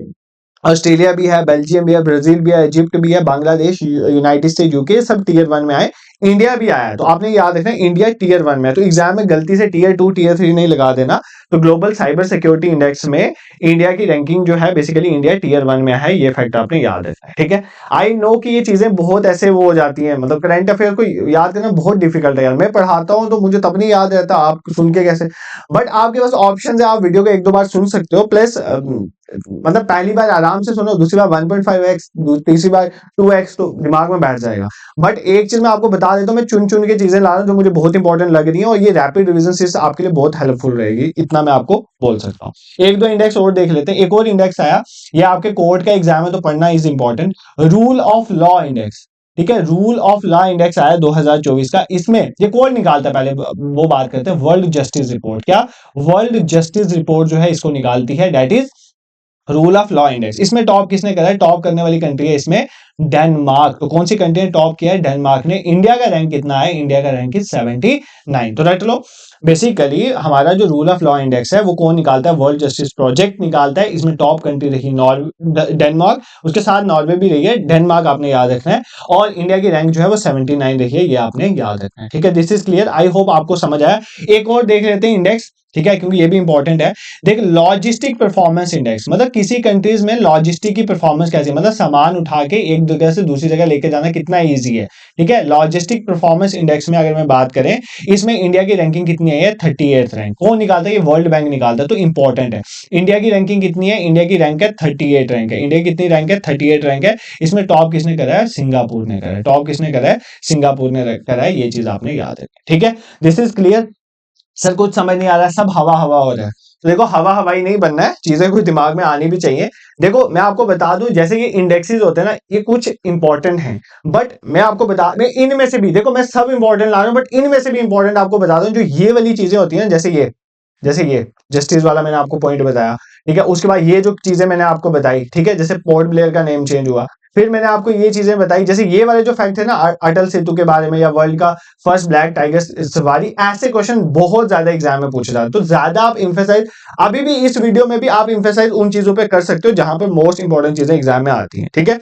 ऑस्ट्रेलिया भी है, बेल्जियम भी है, ब्राजील भी है, इजिप्ट भी है, बांग्लादेश, यूनाइटेड स्टेट, यूके, सब टीयर 1 में आए। इंडिया भी आया है, तो आपने याद रखना इंडिया टीयर 1 में है। तो एग्जाम में गलती से टीयर 2, टीयर 3 नहीं लगा देना। तो ग्लोबल साइबर सिक्योरिटी इंडेक्स में इंडिया की रैंकिंग जो है बेसिकली इंडिया टीयर 1 में है। ये फैक्ट आपने याद रखना है। ठीक है, आई नो कि ये चीजें बहुत ऐसे वो हो जाती हैं, मतलब करंट अफेयर को याद करना बहुत डिफिकल्ट है यार। मैं पढ़ाता हूँ तो मुझे तब नहीं याद रहता, आप सुन के कैसे, बट आपके पास ऑप्शन है, आप वीडियो को 1-2 बार सुन सकते हो। प्लस मतलब पहली बार आराम से सुनो, दूसरी बार 1.5x, तीसरी बार 2x, तो दिमाग में बैठ जाएगा। बट एक चीज मैं आपको बता देता हूँ, मैं चुन चुन के चीजें ला रहा हूँ जो मुझे बहुत इंपॉर्टेंट लग रही है, और ये रैपिड रिवीजन सीरीज आपके लिए बहुत हेल्पफुल रहेगी, इतना मैं आपको बोल सकता हूँ। 1-2 इंडेक्स और देख लेते हैं। एक और इंडेक्स आया, ये आपके कोर्ट का एग्जाम है तो पढ़ना is important. Rule of law index. ठीक है, रूल ऑफ लॉ इंडेक्स आया 2024 का। इसमें ये कौन निकालता है, पहले वो बात करते हैं। World justice report. क्या? वर्ल्ड जस्टिस रिपोर्ट जो है इसको निकालती है, that is rule of law index. इसमें टॉप किसने करा है? टॉप करने वाली कंट्री है इसमें डेनमार्क। तो कौन सी कंट्री ने टॉप किया है? डेनमार्क ने। इंडिया का रैंक कितना है? इंडिया का रैंक इज 79। तो रट लो, बेसिकली हमारा जो रूल ऑफ लॉ इंडेक्स है वो कौन निकालता है? वर्ल्ड जस्टिस प्रोजेक्ट निकालता है। इसमें टॉप कंट्री रही डेनमार्क, उसके साथ नॉर्वे भी रही है, डेनमार्क आपने याद रखना है, और इंडिया की रैंक जो है वो 79 रही है, ये आपने याद रखना है। ठीक है, this is clear, I hope आपको समझ आया। एक और देख लेते हैं इंडेक्स, ठीक है, क्योंकि ये भी इंपॉर्टेंट है। देख, लॉजिस्टिक परफॉर्मेंस इंडेक्स, मतलब किसी कंट्रीज में लॉजिस्टिक की परफॉर्मेंस कैसी है, मतलब सामान उठा के एक जगह से दूसरी जगह लेके जाना कितना ईजी है। ठीक है, लॉजिस्टिक परफॉर्मेंस इंडेक्स में अगर मैं बात करें, इसमें इंडिया की रैंकिंग कितनी है? 38th rank. कौन निकालता है? ये वर्ल्ड बैंक निकालता है, तो इंपॉर्टेंट है। इंडिया की रैंकिंग कितनी है? इंडिया की रैंक है 38 रैंक है। इंडिया की कितनी रैंक है? 38 रैंक है। इसमें टॉप किसने करा है? सिंगापुर ने करा है। टॉप किसने करा है? सिंगापुर ने करा है। ये चीज आपने याद है। ठीक है, दिस इज क्लियर। सर कुछ समझ नहीं आ रहा है, सब हवा हवा हो रहा है। तो देखो, हवा हवाई नहीं बनना है, चीजें कुछ दिमाग में आनी भी चाहिए। देखो मैं आपको बता दूं, जैसे ये इंडेक्सेस होते हैं ना, ये कुछ इंपॉर्टेंट हैं, बट मैं इनमें से भी, देखो मैं सब इंपॉर्टेंट ला रहा हूं, बट इनमें से भी इंपॉर्टेंट आपको बता दूं, जो ये वाली चीजें होती हैं, जैसे ये जस्टिस वाला मैंने आपको पॉइंट बताया। ठीक है, उसके बाद ये जो चीजें मैंने आपको बताई, ठीक है, जैसे पोर्ट ब्लेयर का नेम चेंज हुआ, फिर मैंने आपको ये चीजें बताई, जैसे ये वाले जो फैक्ट है ना, अटल सेतु के बारे में, या वर्ल्ड का फर्स्ट ब्लैक टाइगर सवारी, ऐसे क्वेश्चन बहुत ज्यादा एग्जाम में पूछे जाते हैं। तो ज्यादा आप इंफेसाइज, अभी भी इस वीडियो में भी आप इंफेसाइज उन चीजों पे कर सकते हो जहां पर मोस्ट इंपॉर्टेंट चीजें एग्जाम में आती हैं। ठीक है,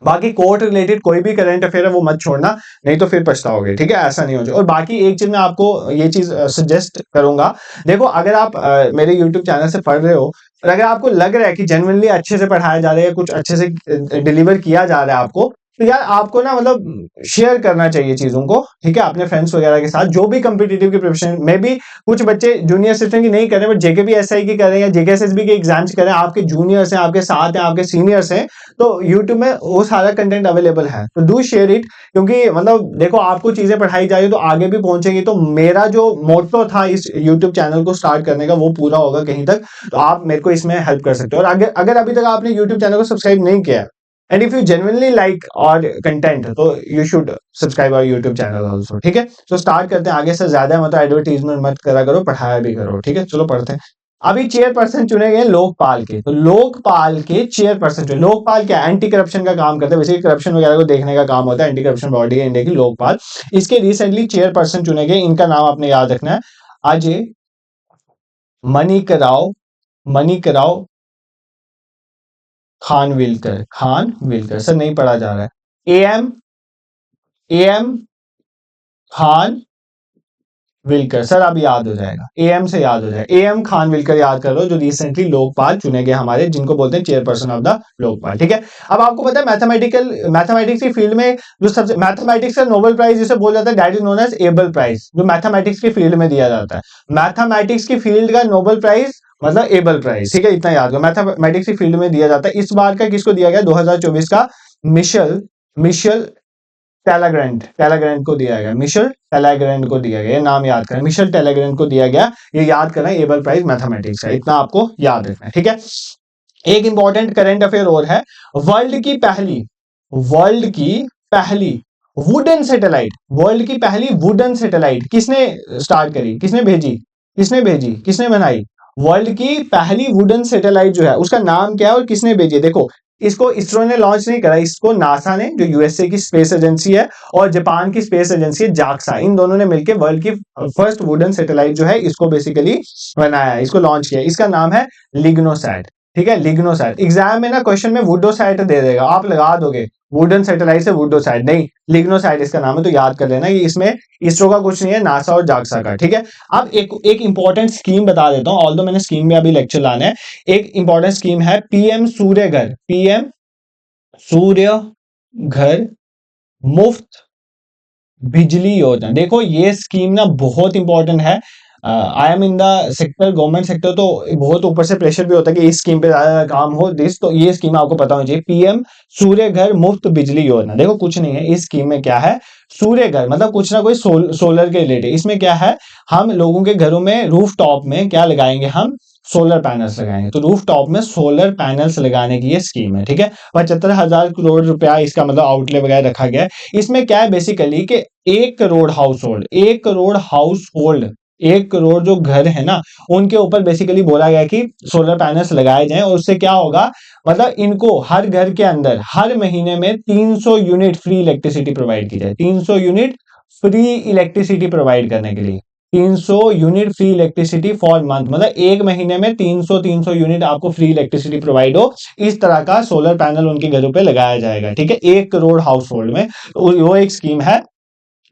बाकी कोर्ट रिलेटेड कोई भी करंट अफेयर है वो मत छोड़ना, नहीं तो फिर पछताओगे। ठीक है, ऐसा नहीं हो जाए। और बाकी एक चीज मैं आपको ये चीज सजेस्ट करूंगा, देखो अगर आप मेरे यूट्यूब चैनल से पढ़ रहे हो, और अगर आपको लग रहा है कि जेन्युइनली अच्छे से पढ़ाया जा रहा है, कुछ अच्छे से डिलीवर किया जा रहा है आपको, तो यार आपको ना मतलब शेयर करना चाहिए चीजों को। ठीक है, अपने फ्रेंड्स वगैरह के साथ, जो भी कंपिटिटिव की प्रिपरेशन में भी, कुछ बच्चे जूनियर असिस्टेंट की नहीं कर रहे, बट जेकेपीएसआई की कर रहे हैं, या जेकेएसएसबी के एग्जाम्स कर रहे हैं, आपके जूनियर्स हैं, आपके साथ हैं, आपके सीनियर्स हैं, तो यूट्यूब में वो सारा कंटेंट अवेलेबल है, तो डू शेयर इट। क्योंकि मतलब देखो, आपको चीजें पढ़ाई जा रही है तो आगे भी पहुंचेगी, तो मेरा जो मोटो था इस यूट्यूब चैनल को स्टार्ट करने का, वो पूरा होगा कहीं तक। तो आप मेरे को इसमें हेल्प कर सकते हो। और अगर अभी तक आपने यूट्यूब चैनल को सब्सक्राइब नहीं किया, and if you genuinely like our content, तो you should subscribe our YouTube channel also. ठीक है, तो स्टार्ट करते हैं। आगे से ज्यादा मतलब एडवर्टीजमेंट मत करा करो, पढ़ाया भी करो। ठीक है, चलो पढ़ते हैं। अभी चेयरपर्सन चुने गए लोकपाल के, तो लोकपाल के चेयरपर्सन चुने। लोकपाल क्या? एंटी करप्शन का काम करते हैं, वैसे करप्शन वगैरह को देखने का काम होता है। एंटी करप्शन बॉडी है इंडिया की, लोकपाल। इसके रिसेंटली चेयरपर्सन चुने गए, इनका नाम आपने याद रखना है, अजय मणिकराव खानविलकर। सर नहीं पढ़ा जा रहा है। एम खान विलकर, सर अब याद हो जाएगा, एम से याद हो जाएगा। एम खान विलकर याद कर लो, जो रिसेंटली लोकपाल चुने गए हमारे, जिनको बोलते हैं चेयरपर्सन ऑफ द लोकपाल। ठीक है, अब आपको पता है मैथमेटिक्स की फील्ड में जो सबसे, मैथमेटिक्स का नोबेल प्राइज जिसे बोला जाता है, that is known as Abel prize, जो मैथमेटिक्स की फील्ड में दिया जाता है। मैथमेटिक्स की फील्ड का नोबेल प्राइज मतलब एबल प्राइज। ठीक है, इतना याद करो, मैथमेटिक्स की फील्ड में दिया जाता है। इस बार का किसको दिया गया? 2024 का मिशेल टेलाग्रैंड को दिया गया। मिशेल टेलाग्रैंड को दिया गया, ये नाम याद करें, मिशेल टेलाग्रैंड को दिया गया। ये याद करना, एबल प्राइज मैथमेटिक्स है, इतना आपको याद रखना है। ठीक है, एक इंपॉर्टेंट करंट अफेयर और है। वर्ल्ड की पहली वुडन सैटेलाइट किसने स्टार्ट करी, किसने भेजी, किसने बनाई? वर्ल्ड की पहली वुडन सैटेलाइट जो है, उसका नाम क्या है और किसने भेजी? देखो, इसको इसरो ने लॉन्च नहीं करा, इसको नासा ने, जो यूएसए की स्पेस एजेंसी है, और जापान की स्पेस एजेंसी है जाक्सा, इन दोनों ने मिलकर वर्ल्ड की फर्स्ट वुडन सैटेलाइट जो है, इसको बेसिकली बनाया है, इसको लॉन्च किया। इसका नाम है लिग्नोसैट। ठीक है, लिग्नोसैट। एग्जाम में ना क्वेश्चन में वुडोसैट दे देगा, आप लगा दोगे वुडन सैटेलाइट से वुडोसैट, नहीं, लिग्नोसैट इसका नाम है, तो याद कर लेना। ये इसमें इसरो का कुछ नहीं है, नासा और जाक्सा का। ठीक है, अब एक इंपॉर्टेंट स्कीम बता देता हूं, ऑल्दो मैंने स्कीम में अभी लेक्चर लाना है। एक इंपॉर्टेंट स्कीम है पीएम सूर्य घर मुफ्त बिजली योजना। देखो ये स्कीम ना बहुत इंपॉर्टेंट है। I am in the sector, government sector, तो बहुत ऊपर से प्रेशर भी होता है कि इस स्कीम पे ज्यादा काम हो दिस, तो ये स्कीम आपको पता होनी चाहिए, पीएम सूर्य घर मुफ्त बिजली योजना। देखो कुछ नहीं है इस स्कीम में, क्या है? सूर्य घर मतलब कुछ ना कोई सोलर के रिलेटेड। इसमें क्या है, हम लोगों के घरों में रूफ टॉप में क्या लगाएंगे? हम सोलर पैनल्स लगाएंगे। तो रूफ टॉप में सोलर पैनल्स लगाने की ये स्कीम है। ठीक है, 75,000 करोड़ रुपया इसका मतलब आउटले वगैरह रखा गया है। इसमें क्या है बेसिकली कि 1 करोड़ जो घर है ना, उनके ऊपर बेसिकली बोला गया कि सोलर पैनल्स लगाए जाएं, और उससे क्या होगा, मतलब इनको हर घर के अंदर हर महीने में 300 यूनिट फ्री इलेक्ट्रिसिटी प्रोवाइड की जाए। 300 यूनिट फ्री इलेक्ट्रिसिटी प्रोवाइड करने के लिए 300 unit free electricity for month, मतलब एक महीने में 300 यूनिट आपको फ्री इलेक्ट्रिसिटी प्रोवाइड हो, इस तरह का सोलर पैनल उनके घरों पे लगाया जाएगा। ठीक है, 1 करोड़ हाउस होल्ड में। तो वो एक स्कीम है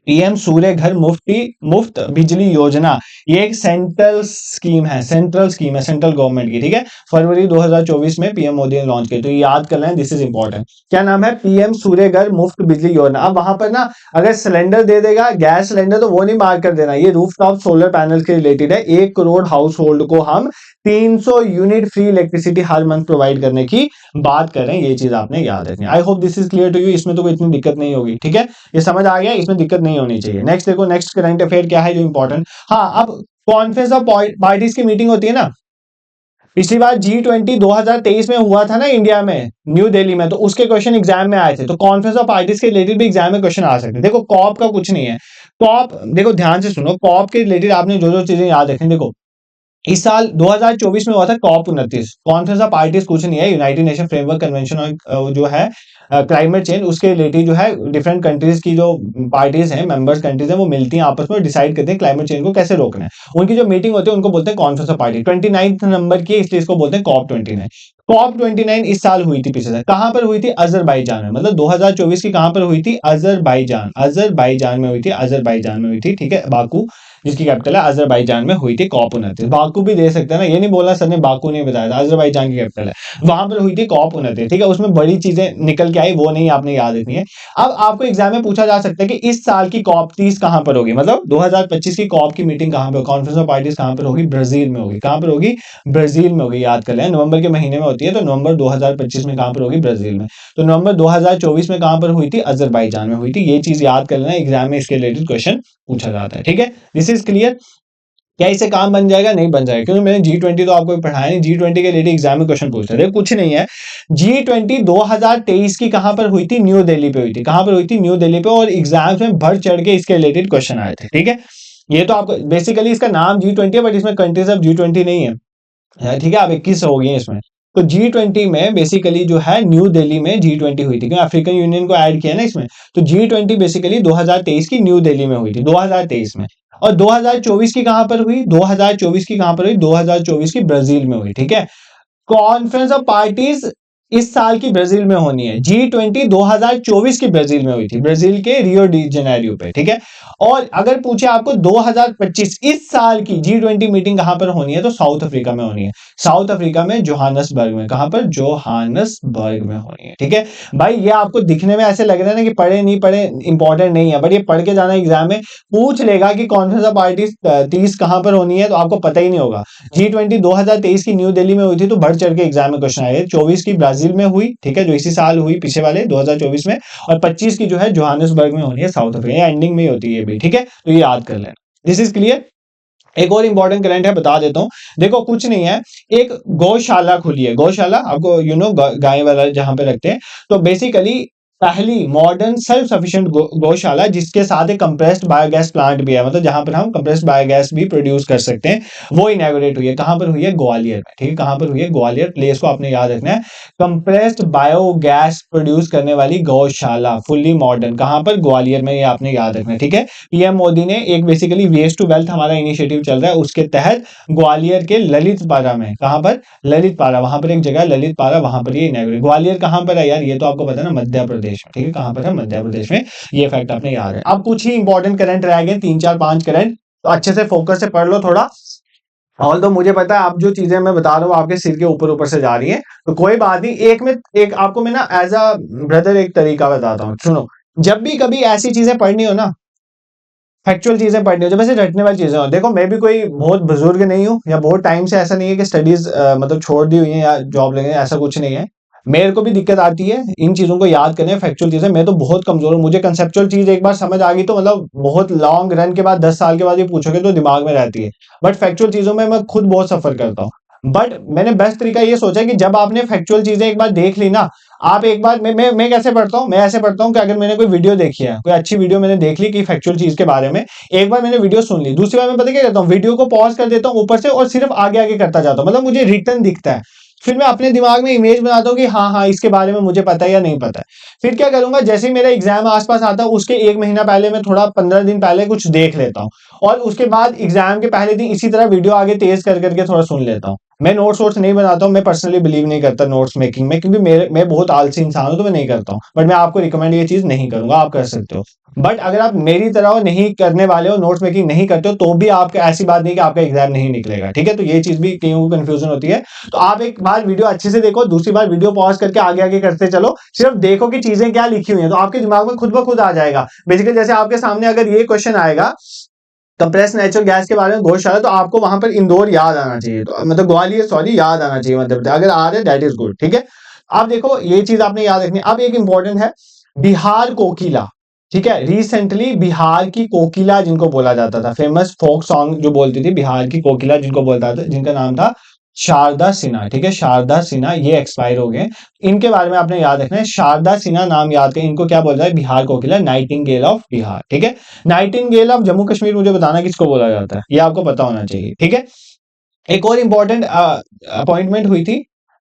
पीएम सूर्य घर मुफ्त बिजली योजना। ये एक सेंट्रल स्कीम है सेंट्रल गवर्नमेंट की। ठीक है, फरवरी 2024 में पीएम मोदी ने लॉन्च की, तो ये याद कर लें, दिस इज इंपॉर्टेंट। क्या नाम है? पीएम सूर्य घर मुफ्त बिजली योजना। अब वहां पर ना अगर सिलेंडर दे देगा, गैस सिलेंडर, तो वो नहीं मार्क कर देना, ये रूफटॉप सोलर पैनल के रिलेटेड है। 1 करोड़ हाउस होल्ड को हम 300 यूनिट फ्री इलेक्ट्रिसिटी हर मंथ प्रोवाइड करने की बात कर रहे हैं, ये चीज आपने याद रखनी है। I hope this is clear to you, इसमें तो कोई इतनी दिक्कत नहीं होगी। ठीक है, ये समझ आ गया, इसमें दिक्कत नहीं होनी चाहिए। नेक्स्ट देखो, नेक्स्ट करंट अफेयर क्या है जो इंपॉर्टेंट। हाँ, अब कॉन्फ्रेंस ऑफ पार्टीज की मीटिंग होती है ना, पिछली बार G20 2023 में हुआ था ना इंडिया में, न्यू दिल्ली में, तो उसके क्वेश्चन एग्जाम में आए थे। तो कॉन्फ्रेंस ऑफ पार्टीज के रिलेटेड भी एग्जाम में क्वेश्चन आ सकते हैं। देखो कॉप का कुछ नहीं है, कॉप देखो ध्यान से सुनो, कॉप के रिलेटेड आपने जो जो चीजें याद रखनी, देखो इस साल 2024 में हुआ था COP 29। कॉन्फ्रेंस ऑफ पार्टीज कुछ नहीं है, यूनाइटेड नेशन फ्रेमवर्क कन्वेंशन जो है क्लाइमेट चेंज, उसके रिलेटेड जो है डिफरेंट कंट्रीज की जो पार्टीज हैं, मेंबर्स कंट्रीज हैं, वो मिलती हैं आपस में, डिसाइड करते हैं क्लाइमेट चेंज को कैसे रोकना है। उनकी जो मीटिंग होती है उनको बोलते हैं कॉन्फ्रेंस ऑफ पार्टी। 29 नंबर की, इसलिए इसको बोलते हैं COP 29। COP 29 इस साल हुई थी, पिछले साल कहां पर हुई थी? अजरबैजान में, मतलब 2024 की कहां पर हुई थी? अजरबैजान में हुई थी, अजरबैजान में हुई थी। ठीक है, बाकू जिसकी कैपिटल है, अजरबैजान में हुई थी COP 29। बाकू भी दे सकते हैं ना, ये नहीं बोला सर ने बाकू नहीं बताया था, अजरबैजान की कैपिटल है, वहां पर हुई थी COP 29। ठीक है, उसमें बड़ी चीजें निकल के आई, वो नहीं आपने याद रखनी है। अब आपको एग्जाम में पूछा जा सकता है कि इस साल की COP 30 कहां पर होगी, मतलब 2025 की COP की मीटिंग कहां पर, कॉन्फ्रेंस ऑफ पार्टीज कहां पर होगी? ब्राजील में होगी। कहां पर होगी? ब्राजील में होगी, याद कर लें, नवंबर के महीने में होती है, तो नवंबर 2025 में कहां पर होगी? ब्राजील में। तो नवंबर 2024 में कहां पर हुई थी? अजरबैजान में हुई थी। ये चीज याद कर लेना, एग्जाम में इसके रिलेटेड क्वेश्चन पूछा जाता है। ठीक है, दिस इज क्लियर। क्या इससे काम बन जाएगा? नहीं बन जाएगा, क्योंकि मैंने G20 तो आपको पढ़ाया नहीं। G20 के रिलेटेड एग्जाम में क्वेश्चन पूछते थे, कुछ नहीं है। G20 2023 की कहां पर हुई थी? न्यू दिल्ली पे हुई थी। कहां पर हुई थी? न्यू दिल्ली पे, और एग्जाम्स में बढ़ चढ़ के इसके रिलेटेड क्वेश्चन आए थे। ठीक है, ये तो आपको बेसिकली इसका नाम G20 है, बट इसमें कंट्रीज ऑफ G20 नहीं है। ठीक है, अब 21 हो गई है इसमें। तो G20 में बेसिकली जो है न्यू दिल्ली में G20 हुई थी, क्योंकि अफ्रीकन यूनियन को ऐड किया ना इसमें। तो G20 बेसिकली 2023 की न्यू दिल्ली में हुई थी, 2023 में। और 2024 की कहां पर हुई? 2024 की कहां पर हुई? 2024 की ब्राजील में हुई। ठीक है, कॉन्फ्रेंस ऑफ पार्टीज इस साल की ब्राजील में होनी है। G20 2024 की ब्राजील में हुई थी, ब्राजील के रियो डी जेनेरियो पे। ठीक है, और अगर पूछे आपको 2025 इस साल की G20 मीटिंग कहां पर होनी है, तो साउथ अफ्रीका में होनी है। साउथ अफ्रीका में जोहानसबर्ग में। कहां पर? जोहानसबर्ग में होनी है। ठीक है भाई, ये आपको दिखने में ऐसे लग रहा है ना कि पढ़े नहीं पढ़े इंपॉर्टेंट नहीं है, बट ये पढ़ के जाना, एग्जाम में पूछ लेगा कि कॉन्फ्रेंस ऑफ पार्टीज 30 कहां पर होनी है, तो आपको पता ही नहीं होगा। G20 2023 की न्यू दिल्ली में हुई थी, तो बढ़ चढ़ के एग्जाम में क्वेश्चन आए। 24 की ब्राजील में हुई, ठीक है, जो इसी साल हुई, पीछे वाले 2024 में। और 25 की जो है जोहानसबर्ग में होनी है, साउथ अफ्रीका, एंडिंग में होती है ये भी। ठीक है, तो ये याद कर लेना, दिस इज क्लियर। एक और इंपॉर्टेंट करंट है, बता देता हूं। देखो कुछ नहीं है, एक गौशाला खुली है, गौशाला आपको गाय वाला जहां पे रखते हैं। तो बेसिकली पहली मॉडर्न सेल्फ सफिशिएंट गौशाला, जिसके साथ एक कंप्रेस्ड बायोगैस प्लांट भी है, मतलब जहां पर हम कंप्रेस्ड बायोगैस भी प्रोड्यूस कर सकते हैं, वो इनॉग्रेट हुई है। कहां पर हुई है? ग्वालियर में। ठीक है, कहां पर हुई है? ग्वालियर। प्लेस को आपने याद रखना है, कंप्रेस्ड बायोगैस प्रोड्यूस करने वाली गौशाला, फुल्ली मॉडर्न, कहां पर? ग्वालियर में, ये आपने याद रखना है। ठीक है, पीएम मोदी ने एक बेसिकली वेस्ट टू वेल्थ हमारा इनिशिएटिव चल रहा है, उसके तहत ग्वालियर के ललितपारा में, कहां पर? ललितपारा, वहां पर एक जगह ललितपारा, वहां पर ये इनॉग्रेट। ग्वालियर कहां पर है यार? ये तो आपको पता है ना, मध्य प्रदेश में। ठीक है, कहां पर है? मध्य प्रदेश में। ये फैक्ट आपने याद है। अब कुछ ही इंपॉर्टेंट करंट रह गए, 3 4 5 करंट, तो अच्छे से फोकस से पढ़ लो थोड़ा। ऑल तो मुझे पता है अब जो चीजें मैं बता रहा हूँ आपके सिर के ऊपर ऊपर से जा रही है, तो कोई बात नहीं। एक आपको मैं ना एज अ ब्रदर एक तरीका बताता हूँ, सुनो। जब भी कभी ऐसी चीजें पढ़नी हो ना, फैक्चुअल चीजें पढ़नी हो, जब ऐसे रटने वाली चीजें हो, देखो मैं भी कोई बहुत बुजुर्ग नहीं हूँ, या बहुत टाइम से ऐसा नहीं है कि स्टडीज मतलब छोड़ दी हुई है या जॉब लगे, ऐसा कुछ नहीं है। मेरे को भी दिक्कत आती है इन चीजों को याद करने, फैक्चुअल चीजें। मैं तो बहुत कमजोर हूँ, मुझे कंसेप्चुअल चीज एक बार समझ आ गई तो मतलब बहुत लॉन्ग रन के बाद 10 साल के बाद ये पूछोगे तो दिमाग में रहती है। बट फैक्चुअल चीजों में मैं खुद बहुत सफर करता हूँ। बट मैंने बेस्ट तरीका ये सोचा कि जब आपने फैक्चुअल चीजें एक बार देख ली ना, आप एक बार मैं कैसे पढ़ता हूँ, मैं ऐसे पढ़ता हूँ कि अगर मैंने कोई वीडियो देखी है, कोई अच्छी वीडियो मैंने देख ली कि फैक्चुअल चीज के बारे में, एक बार मैंने वीडियो सुन ली, दूसरी बार मैं पता क्या करता हूँ, वीडियो को पॉज कर देता हूँ ऊपर से और सिर्फ आगे आगे करता जाता हूँ, मतलब मुझे रिटर्न दिखता है। फिर मैं अपने दिमाग में इमेज बनाता हूँ कि हाँ हाँ इसके बारे में मुझे पता है या नहीं पता है। फिर क्या करूंगा, जैसे ही मेरा एग्जाम आसपास आता है उसके 1 महीना पहले मैं थोड़ा 15 दिन पहले कुछ देख लेता हूँ, और उसके बाद एग्जाम के पहले दिन इसी तरह वीडियो आगे तेज कर करके थोड़ा सुन लेता हूँ। मैं नोट्स वोट्स नहीं बनाता हूँ, मैं पर्सनली बिलीव नहीं करता नोट्स मेकिंग में, क्योंकि मैं बहुत आलसी इंसान हूँ, तो मैं नहीं करता हूँ। बट मैं आपको रिकमेंड ये चीज नहीं करूंगा, आप कर सकते हो। बट अगर आप मेरी तरह हो, नहीं करने वाले हो, नोट्स मेकिंग नहीं करते हो, तो भी आपका ऐसी बात नहीं कि आपका एग्जाम नहीं निकलेगा, ठीक है। तो ये चीज भी कईयों को कंफ्यूजन होती है। तो आप एक बार वीडियो अच्छे से देखो, दूसरी बार वीडियो पॉज करके आगे आगे करते चलो, सिर्फ देखो कि चीजें क्या लिखी हुई हैं, तो आपके दिमाग में खुद ब खुद आ जाएगा। बेसिकली जैसे आपके सामने अगर ये क्वेश्चन आएगा कंप्रेस नेचुरल गैस के बारे में घोषणा, तो आपको वहां पर इंदौर याद आना चाहिए, तो मतलब ग्वालियर सॉरी याद आना चाहिए, मतलब अगर आ रहा है दैट इज गुड, ठीक है। अब देखो ये चीज आपने याद रखनी है। अब एक इंपॉर्टेंट है बिहार कोकिला, ठीक है। रिसेंटली बिहार की कोकिला जिनको बोला जाता था, फेमस फोक सॉन्ग जो बोलती थी, बिहार की कोकिला जिनको बोलता था, जिनका नाम था शारदा सिन्हा, ठीक है। शारदा सिन्हा ये एक्सपायर हो गए। इनके बारे में आपने याद रखना है, शारदा सिन्हा नाम याद करें, इनको क्या बोल रहा है, बिहार कोकिला, नाइटिंगेल ऑफ बिहार, ठीक है। नाइटिंगेल ऑफ जम्मू कश्मीर मुझे बताना किसको बोला जाता है, ये आपको पता होना चाहिए, ठीक है। एक और इंपॉर्टेंट अपॉइंटमेंट हुई थी,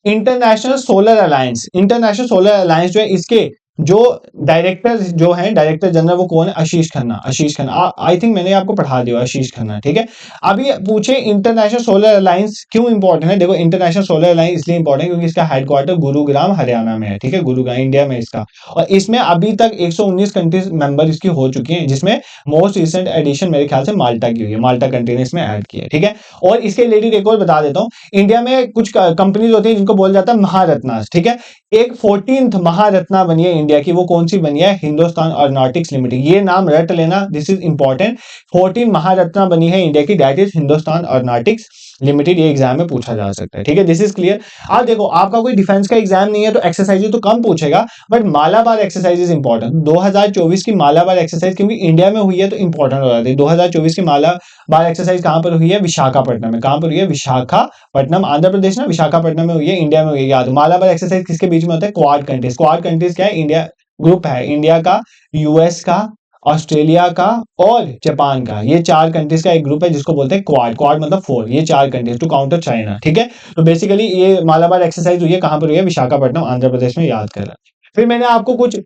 international solar alliance. International solar alliance जो है, इसके जो डायरेक्टर जो है, डायरेक्टर जनरल, वो कौन है, आशीष खन्ना। आशीष खन्ना आई थिंक मैंने आपको पढ़ा दिया, आशीष खन्ना, ठीक है। अभी पूछे इंटरनेशनल सोलर अलायंस क्यों इंपॉर्टेंट है। देखो इंटरनेशनल सोलर अलायंस इसलिए इंपॉर्टेंट है क्योंकि इसका हेडक्वार्टर गुरुग्राम हरियाणा में है, ठीक है, गुरुग्राम इंडिया में इसका। और इसमें अभी तक 119 कंट्रीज मेंबर इसकी हो चुकी हैं, जिसमें मोस्ट रिसेंट एडिशन मेरे ख्याल से माल्टा की हुई है, माल्टा कंट्री ने इसमें ऐड किया है, ठीक है। और इसके रिलेटेड एक और बता देता हूँ, इंडिया में कुछ कंपनीज होती है जिनको बोला जाता है महारत्नास, ठीक है। एक 14th महारत्ना बनी है इंडिया की, वो कौन सी बनी है, हिंदुस्तान एरोनॉटिक्स लिमिटेड, ये नाम रट लेना, दिस इज इंपॉर्टेंट। 14 महारत्ना बनी है इंडिया की, that is Hindustan aeronautics limited. ये एग्जाम में पूछा जा सकता है, ठीक है, दिस इज क्लियर। अब देखो आपका कोई डिफेंस का एग्जाम नहीं है तो एक्सरसाइज तो कम पूछेगा, but Malabar exercise is important. 2024 की मालाबार एक्सरसाइज क्योंकि इंडिया में हुई है तो इंपॉर्टेंट हो जाती है। 2024 की मालाबार एक्सरसाइज कहां पर हुई है, विशाखापट्टनम में। कहां पर हुई है, विशाखापट्टनम, आंध्र प्रदेश ना, विशाखापट्टनम में हुई है, इंडिया में हुई है, याद। मालाबार एक्सरसाइज किसके बीच में होता है, क्वाड कंट्रीज। क्वाड कंट्रीज क्या है, इंडिया ग्रुप है, इंडिया का, यूएस का, ऑस्ट्रेलिया का और जापान का, ये 4 कंट्रीज का एक ग्रुप है जिसको बोलते हैं क्वाड। क्वाड मतलब 4, ये 4 कंट्रीज टू काउंटर चाइना, ठीक है। तो बेसिकली ये मालाबार एक्सरसाइज हुई है, कहां पर हुई है, विशाखापट्टनम आंध्र प्रदेश में, याद करना। फिर मैंने आपको कुछ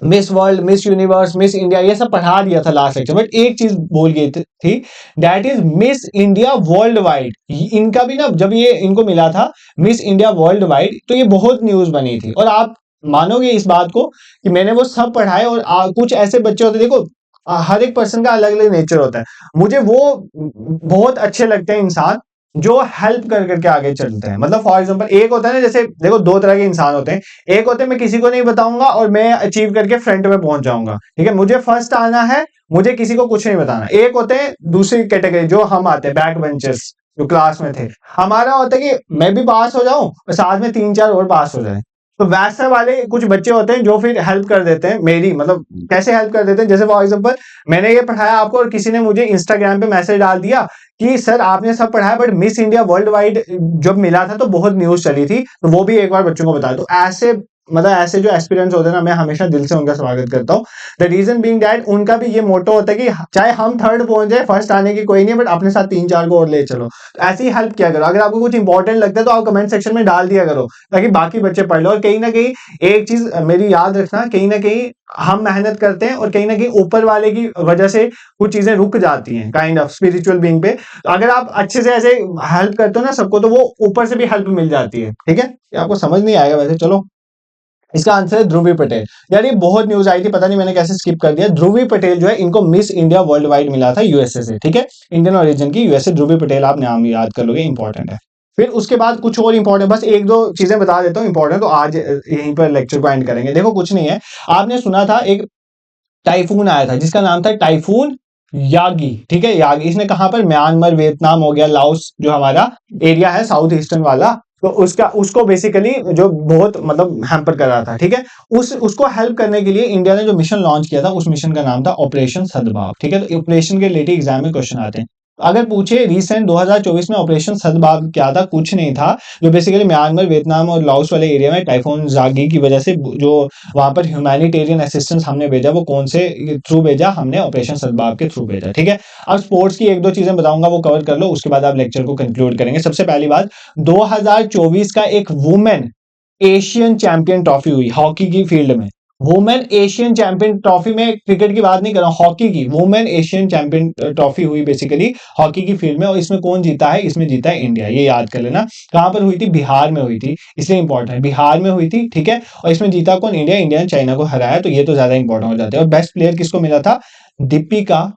miss world, miss universe, miss India ये सब पढ़ा दिया था लास्ट लेक्चर, बट एक चीज भूल गई थी, that is miss India world wide. इनका भी ना, जब ये इनको मिला था मिस इंडिया वर्ल्ड वाइड, तो ये बहुत न्यूज बनी थी। और आप मानोगे इस बात को कि मैंने वो सब पढ़ाए, और कुछ ऐसे बच्चे होते देखो, हर एक पर्सन का अलग अलग नेचर होता है। मुझे वो बहुत अच्छे लगते हैं इंसान जो हेल्प कर करके आगे चलते हैं। मतलब फॉर एग्जांपल एक होता है ना, जैसे देखो 2 तरह के इंसान होते हैं। एक होते हैं मैं किसी को नहीं बताऊंगा और मैं अचीव करके फ्रंट में पहुंच जाऊंगा, ठीक है, मुझे फर्स्ट आना है, मुझे किसी को कुछ नहीं बताना। एक होते हैं दूसरी कैटेगरी, जो हम आते हैं बैक बेंचर्स, जो क्लास में थे। हमारा होता है कि मैं भी पास हो जाऊं और साथ में 3-4 और पास हो जाए। तो वैसे वाले कुछ बच्चे होते हैं जो फिर हेल्प कर देते हैं मेरी, मतलब कैसे हेल्प कर देते हैं, जैसे फॉर एग्जांपल मैंने ये पढ़ाया आपको और किसी ने मुझे इंस्टाग्राम पे मैसेज डाल दिया कि सर आपने सब पढ़ाया, but miss India world wide जब मिला था तो बहुत न्यूज चली थी, तो वो भी एक बार बच्चों को बताया। तो ऐसे मतलब ऐसे जो एक्सपीरियंस होते हैं ना, मैं हमेशा दिल से उनका स्वागत करता हूँ। द रीजन बीइंग दैट उनका भी ये मोटो होता है कि चाहे हम थर्ड पहुंच जाए, फर्स्ट आने की कोई नहीं, बट अपने साथ 3-4 को और ले चलो। तो ऐसे ही हेल्प किया करो। अगर आपको कुछ इंपॉर्टेंट लगता है तो आप कमेंट सेक्शन में डाल दिया करो, ताकि बाकी बच्चे पढ़ लो। और कहीं ना कहीं एक चीज मेरी याद रखना, कहीं ना कहीं हम मेहनत करते हैं और कहीं ना कहीं ऊपर वाले की वजह से कुछ चीजें रुक जाती हैं, काइंड ऑफ स्पिरिचुअल बीइंग पे। तो अगर आप अच्छे से ऐसे हेल्प करते हो ना सबको, तो वो ऊपर से भी हेल्प मिल जाती है, ठीक है। ये आपको समझ नहीं आएगा वैसे, चलो इसका आंसर है ध्रुवी पटेल। यार ये बहुत न्यूज आई थी, पता नहीं मैंने कैसे स्किप कर दिया। ध्रुवी पटेल जो है, इनको मिस इंडिया वर्ल्ड वाइड मिला था यूएसए से, ठीक है, इंडियन ओरिजिन की, यूएसए, ध्रुवी पटेल, आप नाम याद कर लोगे, इंपॉर्टेंट है। फिर उसके बाद कुछ और इंपॉर्टेंट, बस 1-2 चीजें बता देता हूँ इंपॉर्टेंट, तो आज यहीं पर लेक्चर को एंड करेंगे। देखो कुछ नहीं है, आपने सुना था एक टाइफून आया था जिसका नाम था टाइफून यागी, ठीक है, यागी। इसने कहां पर, म्यांमार, वियतनाम हो गया, लाओस जो हमारा एरिया है साउथ ईस्टर्न वाला, तो उसको बेसिकली जो बहुत मतलब हैम्पर कर रहा था, ठीक है। उसको हेल्प करने के लिए इंडिया ने जो मिशन लॉन्च किया था, उस मिशन का नाम था ऑपरेशन सद्भाव, ठीक है। तो ऑपरेशन के रिलेटेड एग्जाम में क्वेश्चन आते हैं। अगर पूछे रिसेंट 2024 में ऑपरेशन सदभाव क्या था, कुछ नहीं था, जो बेसिकली म्यांमार, वियतनाम और लाओस वाले एरिया में टाइफोन जागी की वजह से जो वहां पर ह्यूमैनिटेरियन असिस्टेंस हमने भेजा, वो कौन से थ्रू भेजा, हमने ऑपरेशन सदभाव के थ्रू भेजा। ठीक है, अब स्पोर्ट्स की एक दो चीजें बताऊंगा, वो कवर कर लो, उसके बाद आप लेक्चर को कंक्लूड करेंगे। सबसे पहली बात, 2024 का एक वुमेन एशियन चैंपियन ट्रॉफी हुई हॉकी की फील्ड में। वुमेन एशियन चैंपियन ट्रॉफी में, क्रिकेट की बात नहीं कर रहा हूं, हॉकी की वुमेन एशियन चैंपियन ट्रॉफी हुई बेसिकली हॉकी की फील्ड में, और इसमें कौन जीता है, इसमें जीता है इंडिया। ये याद कर लेना। कहां पर हुई थी, बिहार में हुई थी, इसलिए इंपॉर्टेंट है, बिहार में हुई थी। ठीक है, और इसमें जीता कौन, इंडिया। इंडिया ने चाइना को हराया, तो ये तो ज्यादा इंपॉर्टेंट हो जाता है। और बेस्ट प्लेयर किसको मिला था, दीपिका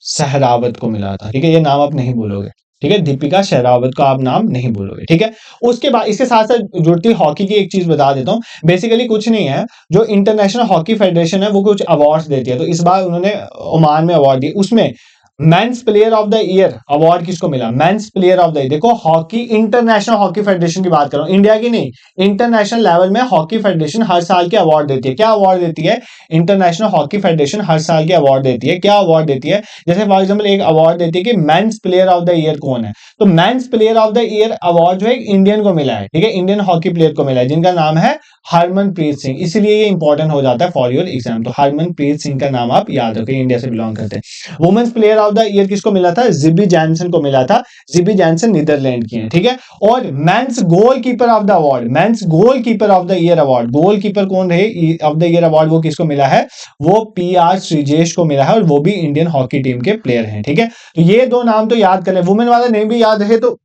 सहरावत को मिला था। ठीक है, ये नाम आप नहीं बोलोगे। ठीक है, दीपिका सहरावत का आप नाम नहीं बोलोगे। ठीक है, उसके बाद इसके साथ साथ जुड़ती हॉकी की एक चीज बता देता हूं। बेसिकली कुछ नहीं है, जो इंटरनेशनल हॉकी फेडरेशन है वो कुछ अवार्ड्स देती है, तो इस बार उन्होंने ओमान में अवार्ड दिया, उसमें mains player of the year award किसको मिला, mains player of the year. देखो, हॉकी इंटरनेशनल हॉकी फेडरेशन की बात कर रहा हूं, इंडिया की नहीं, इंटरनेशनल लेवल में हॉकी फेडरेशन हर साल के अवार्ड देती है। क्या अवार्ड देती है, इंटरनेशनल हॉकी फेडरेशन हर साल के अवार्ड देती है। क्या अवार्ड देती है, जैसे फॉर एग्जाम्पल एक अवार्ड देती है कि mains player of the year कौन है, तो mains player of the year award जो है इंडियन को मिला है। ठीक है, इंडियन हॉकी प्लेयर को मिला है, जिनका नाम है हरमनप्रीत सिंह। इसलिए ये इंपॉर्टेंट हो जाता है फॉर योर एग्जाम, तो हरमनप्रीत सिंह का नाम आप याद रखें, इंडिया से बिलोंग करते हैं। Women's player of the year किसको मिला था, जिबी जैनसन को मिला था। जिबी जैनसन नीदरलैंड की है। ठीक है, और mains goalkeeper of the award, mains goalkeeper of the year award, goalkeeper कौन रहे ऑफ द ईयर अवार्ड, वो किसको मिला है, वो पीआर श्रीजेश को मिला है, और वो भी इंडियन हॉकी टीम के प्लेयर हैं। ठीक है, तो ये दो नाम तो याद कर ले, वुमेन वाला नहीं भी याद रहे तो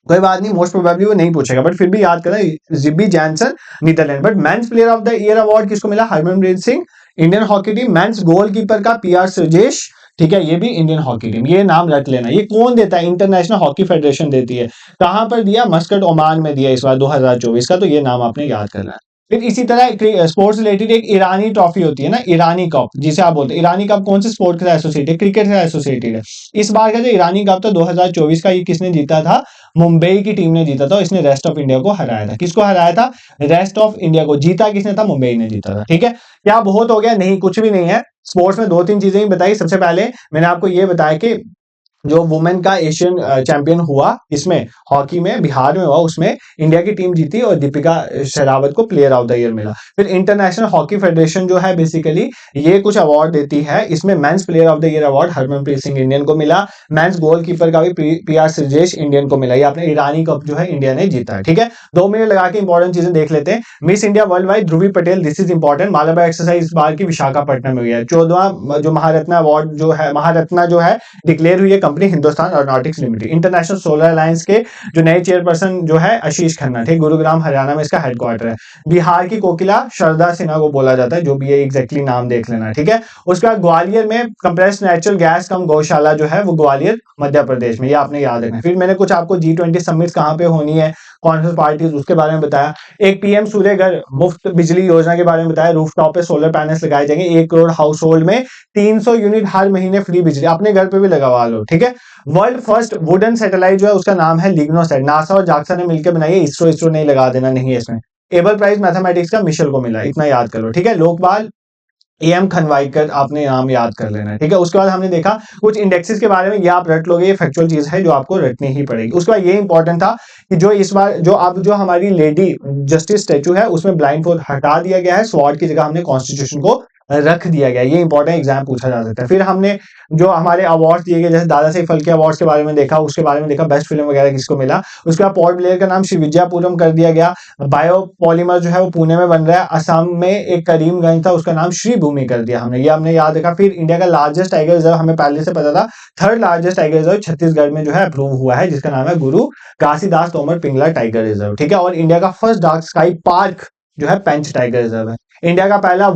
कोई बात नहीं, मोस्ट प्रोबेबली वो नहीं पूछेगा, बट फिर भी याद करना, Yibbi Jansen Netherland. But men's player of the year award किसको मिला, Harmanpreet Singh, Indian hockey team. Men's goalkeeper का पीआर श्रीजेश। ठीक है, ये भी इंडियन हॉकी टीम। ये नाम रख लेना, ये कौन देता है, इंटरनेशनल हॉकी फेडरेशन देती है। कहां पर दिया, मस्कट ओमान में दिया इस बार 2024 का, तो ये नाम आपने याद करना है। फिर इसी तरह स्पोर्ट्स रिलेटेड एक ईरानी ट्रॉफी होती है ना, ईरानी कप जिसे आप बोलते हैं। ईरानी कप कौन से स्पोर्ट के साथ एसोसिएटेड है, क्रिकेट से एसोसिएटेड है। इस बार का जो ईरानी कप था 2024 का, ये किसने जीता था, मुंबई की टीम ने जीता था। इसने रेस्ट ऑफ इंडिया को हराया था। किसको हराया था, रेस्ट ऑफ इंडिया को। जीता किसने था, मुंबई ने जीता था। ठीक है, क्या बहुत हो गया, नहीं, कुछ भी नहीं है। स्पोर्ट्स में दो तीन चीजें ही बताई। सबसे पहले मैंने आपको ये बताया कि जो वुमेन का एशियन चैंपियन हुआ, इसमें हॉकी में बिहार में हुआ, उसमें इंडिया की टीम जीती और दीपिका शेरावत को प्लेयर ऑफ द ईयर मिला। फिर इंटरनेशनल हॉकी फेडरेशन जो है बेसिकली ये कुछ अवार्ड देती है, इसमें mains player of the year award Harmanpreet Singh Indian को मिला, मेंस गोलकीपर का भी पीआर श्रीजेश इंडियन को मिला। ये आपने ईरानी कप जो है इंडिया ने जीता है। ठीक है, 2 मिनट लगा के इंपॉर्टेंट चीजें देख लेते हैं। Miss India world wide Dhubri Patel, this is important. Malabar exercise इस बार की विशाखापट्टनम में हुई है। 14वां जो महारत्ना अवार्ड जो है, महारत्ना जो है डिक्लेयर हुई है company Hindustan aeronautics limited. International solar alliance के जो नए चेयरपर्सन जो है आशीष खन्ना थे, गुरुग्राम हरियाणा में इसका हेडक्वार्टर है। बिहार की कोकिला शारदा सिन्हा को बोला जाता है, जो भी है एग्जैक्टली नाम देख लेना। ठीक है, उसके बाद ग्वालियर में कंप्रेस्ड नेचुरल गैस कम गौशाला जो है वो ग्वालियर मध्य प्रदेश में, ये आपने याद रखना। फिर मैंने कुछ आपको G20 समिट कहां पे होनी है, कौन सी पार्टीज, उसके बारे में बताया। एक पीएम सूर्य घर मुफ्त बिजली योजना के बारे में बताया। रूफटॉप पे सोलर पैनल्स लगाए जाएंगे, 1 करोड़ हाउस होल्ड में 300 यूनिट हर महीने फ्री बिजली, अपने घर पे भी लगवा लो। ठीक है, वर्ल्ड फर्स्ट वुडन सैटेलाइट जो है उसका नाम है लिग्नोसैट, नासा और जाक्सा ने मिलकर बनाई है। इसरो नहीं लगा देना, नहीं है इसमें। एबल प्राइज मैथमेटिक्स का मिशेल को मिला, इतना याद कर लो। ठीक है, लोकपाल एम खनवाईकर आपने नाम याद कर लेना है। ठीक है, उसके बाद हमने देखा कुछ इंडेक्सेस के बारे में, ये आप रट लोगे, ये फैक्चुअल चीज है जो आपको रटनी ही पड़ेगी। उसके बाद ये इंपॉर्टेंट था कि जो इस बार जो हमारी लेडी जस्टिस स्टैचू है उसमें ब्लाइंड फोल्ड हटा दिया गया है, स्वॉर्ड की जगह हमने कॉन्स्टिट्यूशन को रख दिया गया। ये इंपॉर्टेंट एग्जाम पूछा जा सकता है। फिर हमने जो हमारे अवार्ड दिए गए, जैसे दादा साहेब फाल्के अवार्ड्स के बारे में देखा, उसके बारे में देखा बेस्ट फिल्म वगैरह किसको मिला। उसके बाद पोर्ट ब्लेयर का नाम श्री विजयपुरम कर दिया गया। बायोपॉलीमर जो है वो पुणे में बन रहा है। असम में एक करीमगंज था, उसका नाम श्री भूमि कर दिया हमने, ये हमने याद रखा। फिर इंडिया का लार्जेस्ट टाइगर रिजर्व हमें पहले से पता था, 3rd largest tiger reserve Chhattisgarh में जो है अप्रूव हुआ है, जिसका नाम है गुरु घासीदास तोमर पिंगला टाइगर रिजर्व। ठीक है, और इंडिया का फर्स्ट डार्क स्काई पार्क जो है पेंच टाइगर रिजर्व है। इंडिया का पहला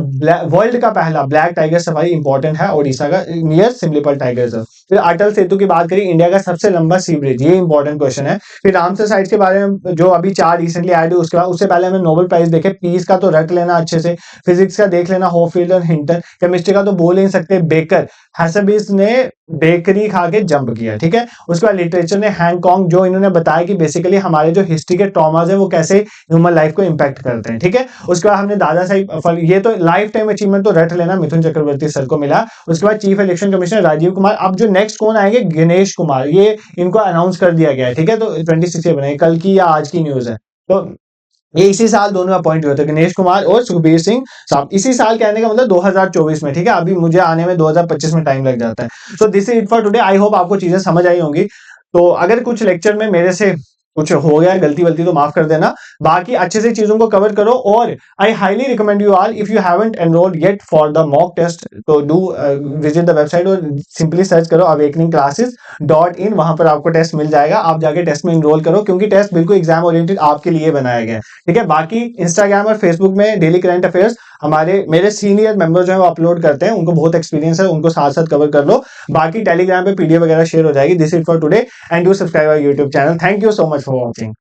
वर्ल्ड का पहला ब्लैक टाइगर सफारी इंपॉर्टेंट है, ओडिशा का नियर सिमलीपाल टाइगर रिजर्व। फिर अटल सेतु की बात करें, इंडिया का सबसे लंबा सी ब्रिज, ये इंपॉर्टेंट क्वेश्चन है। फिर रामसर साइट्स के बारे में जो अभी 4 रिसेंटली ऐड हुए, उसके बाद उससे पहले हमें नोबेल प्राइज देखे। पीस का तो रट लेना अच्छे से, फिजिक्स का देख लेना हॉफील्ड और हिंटन, केमिस्ट्री का तो बोल नहीं सकते बेकर, हैसेबिस ने बेकरी खा के जंप किया, ठीक है। उसके बाद लिटरेचर ने हैंकॉन्ग, जो इन्होंने बताया कि बेसिकली हमारे जो हिस्ट्री के ट्रॉमाज है वो कैसे ह्यूमन लाइफ को इंपैक्ट करते हैं, ठीक है। उसके बाद हमने दादा साहिब, ये तो लाइफ टाइम अचीवमेंट तो रट लेना, मिथुन चक्रवर्ती सर को मिला। उसके बाद chief election commissioner Rajiv Kumar. अब जो नेक्स्ट कौन आएंगे, गणेश कुमार, ये इनको अनाउंस कर दिया गया है, ठीक है। तो 26 बनाए, कल की या आज की न्यूज है। तो ये इसी साल दोनों अपॉइंट हुए थे, गणेश कुमार और सुखबीर सिंह साहब। इसी साल कहने का मतलब 2024 में, ठीक है। अभी मुझे आने में 2025 में टाइम लग जाता है। So this is it for today. I hope आपको चीजें समझ आई होंगी। तो अगर कुछ लेक्चर में मेरे से कुछ हो गया गलती वलती तो माफ कर देना, बाकी अच्छे से चीजों को कवर करो। और I highly recommend you all, if you haven't enrolled yet for the mock test, तो डू विजिट द वेबसाइट और सिंपली सर्च करो awakeningclasses.in, वहां पर आपको टेस्ट मिल जाएगा। आप जाके टेस्ट में इनरोल करो, क्योंकि टेस्ट बिल्कुल एग्जाम ओरिएंटेड आपके लिए बनाया गया है, ठीक है। बाकी इंस्टाग्राम और फेसबुक में डेली करंट अफेयर्स मेरे सीनियर मेंबर जो है वो अपलोड करते हैं, उनको बहुत एक्सपीरियंस है, उनको साथ साथ कवर कर लो। बाकी टेलीग्राम पे पीडीएफ वगैरह शेयर हो जाएगी। This is for today and do subscribe our YouTube channel. Thank you so much for watching.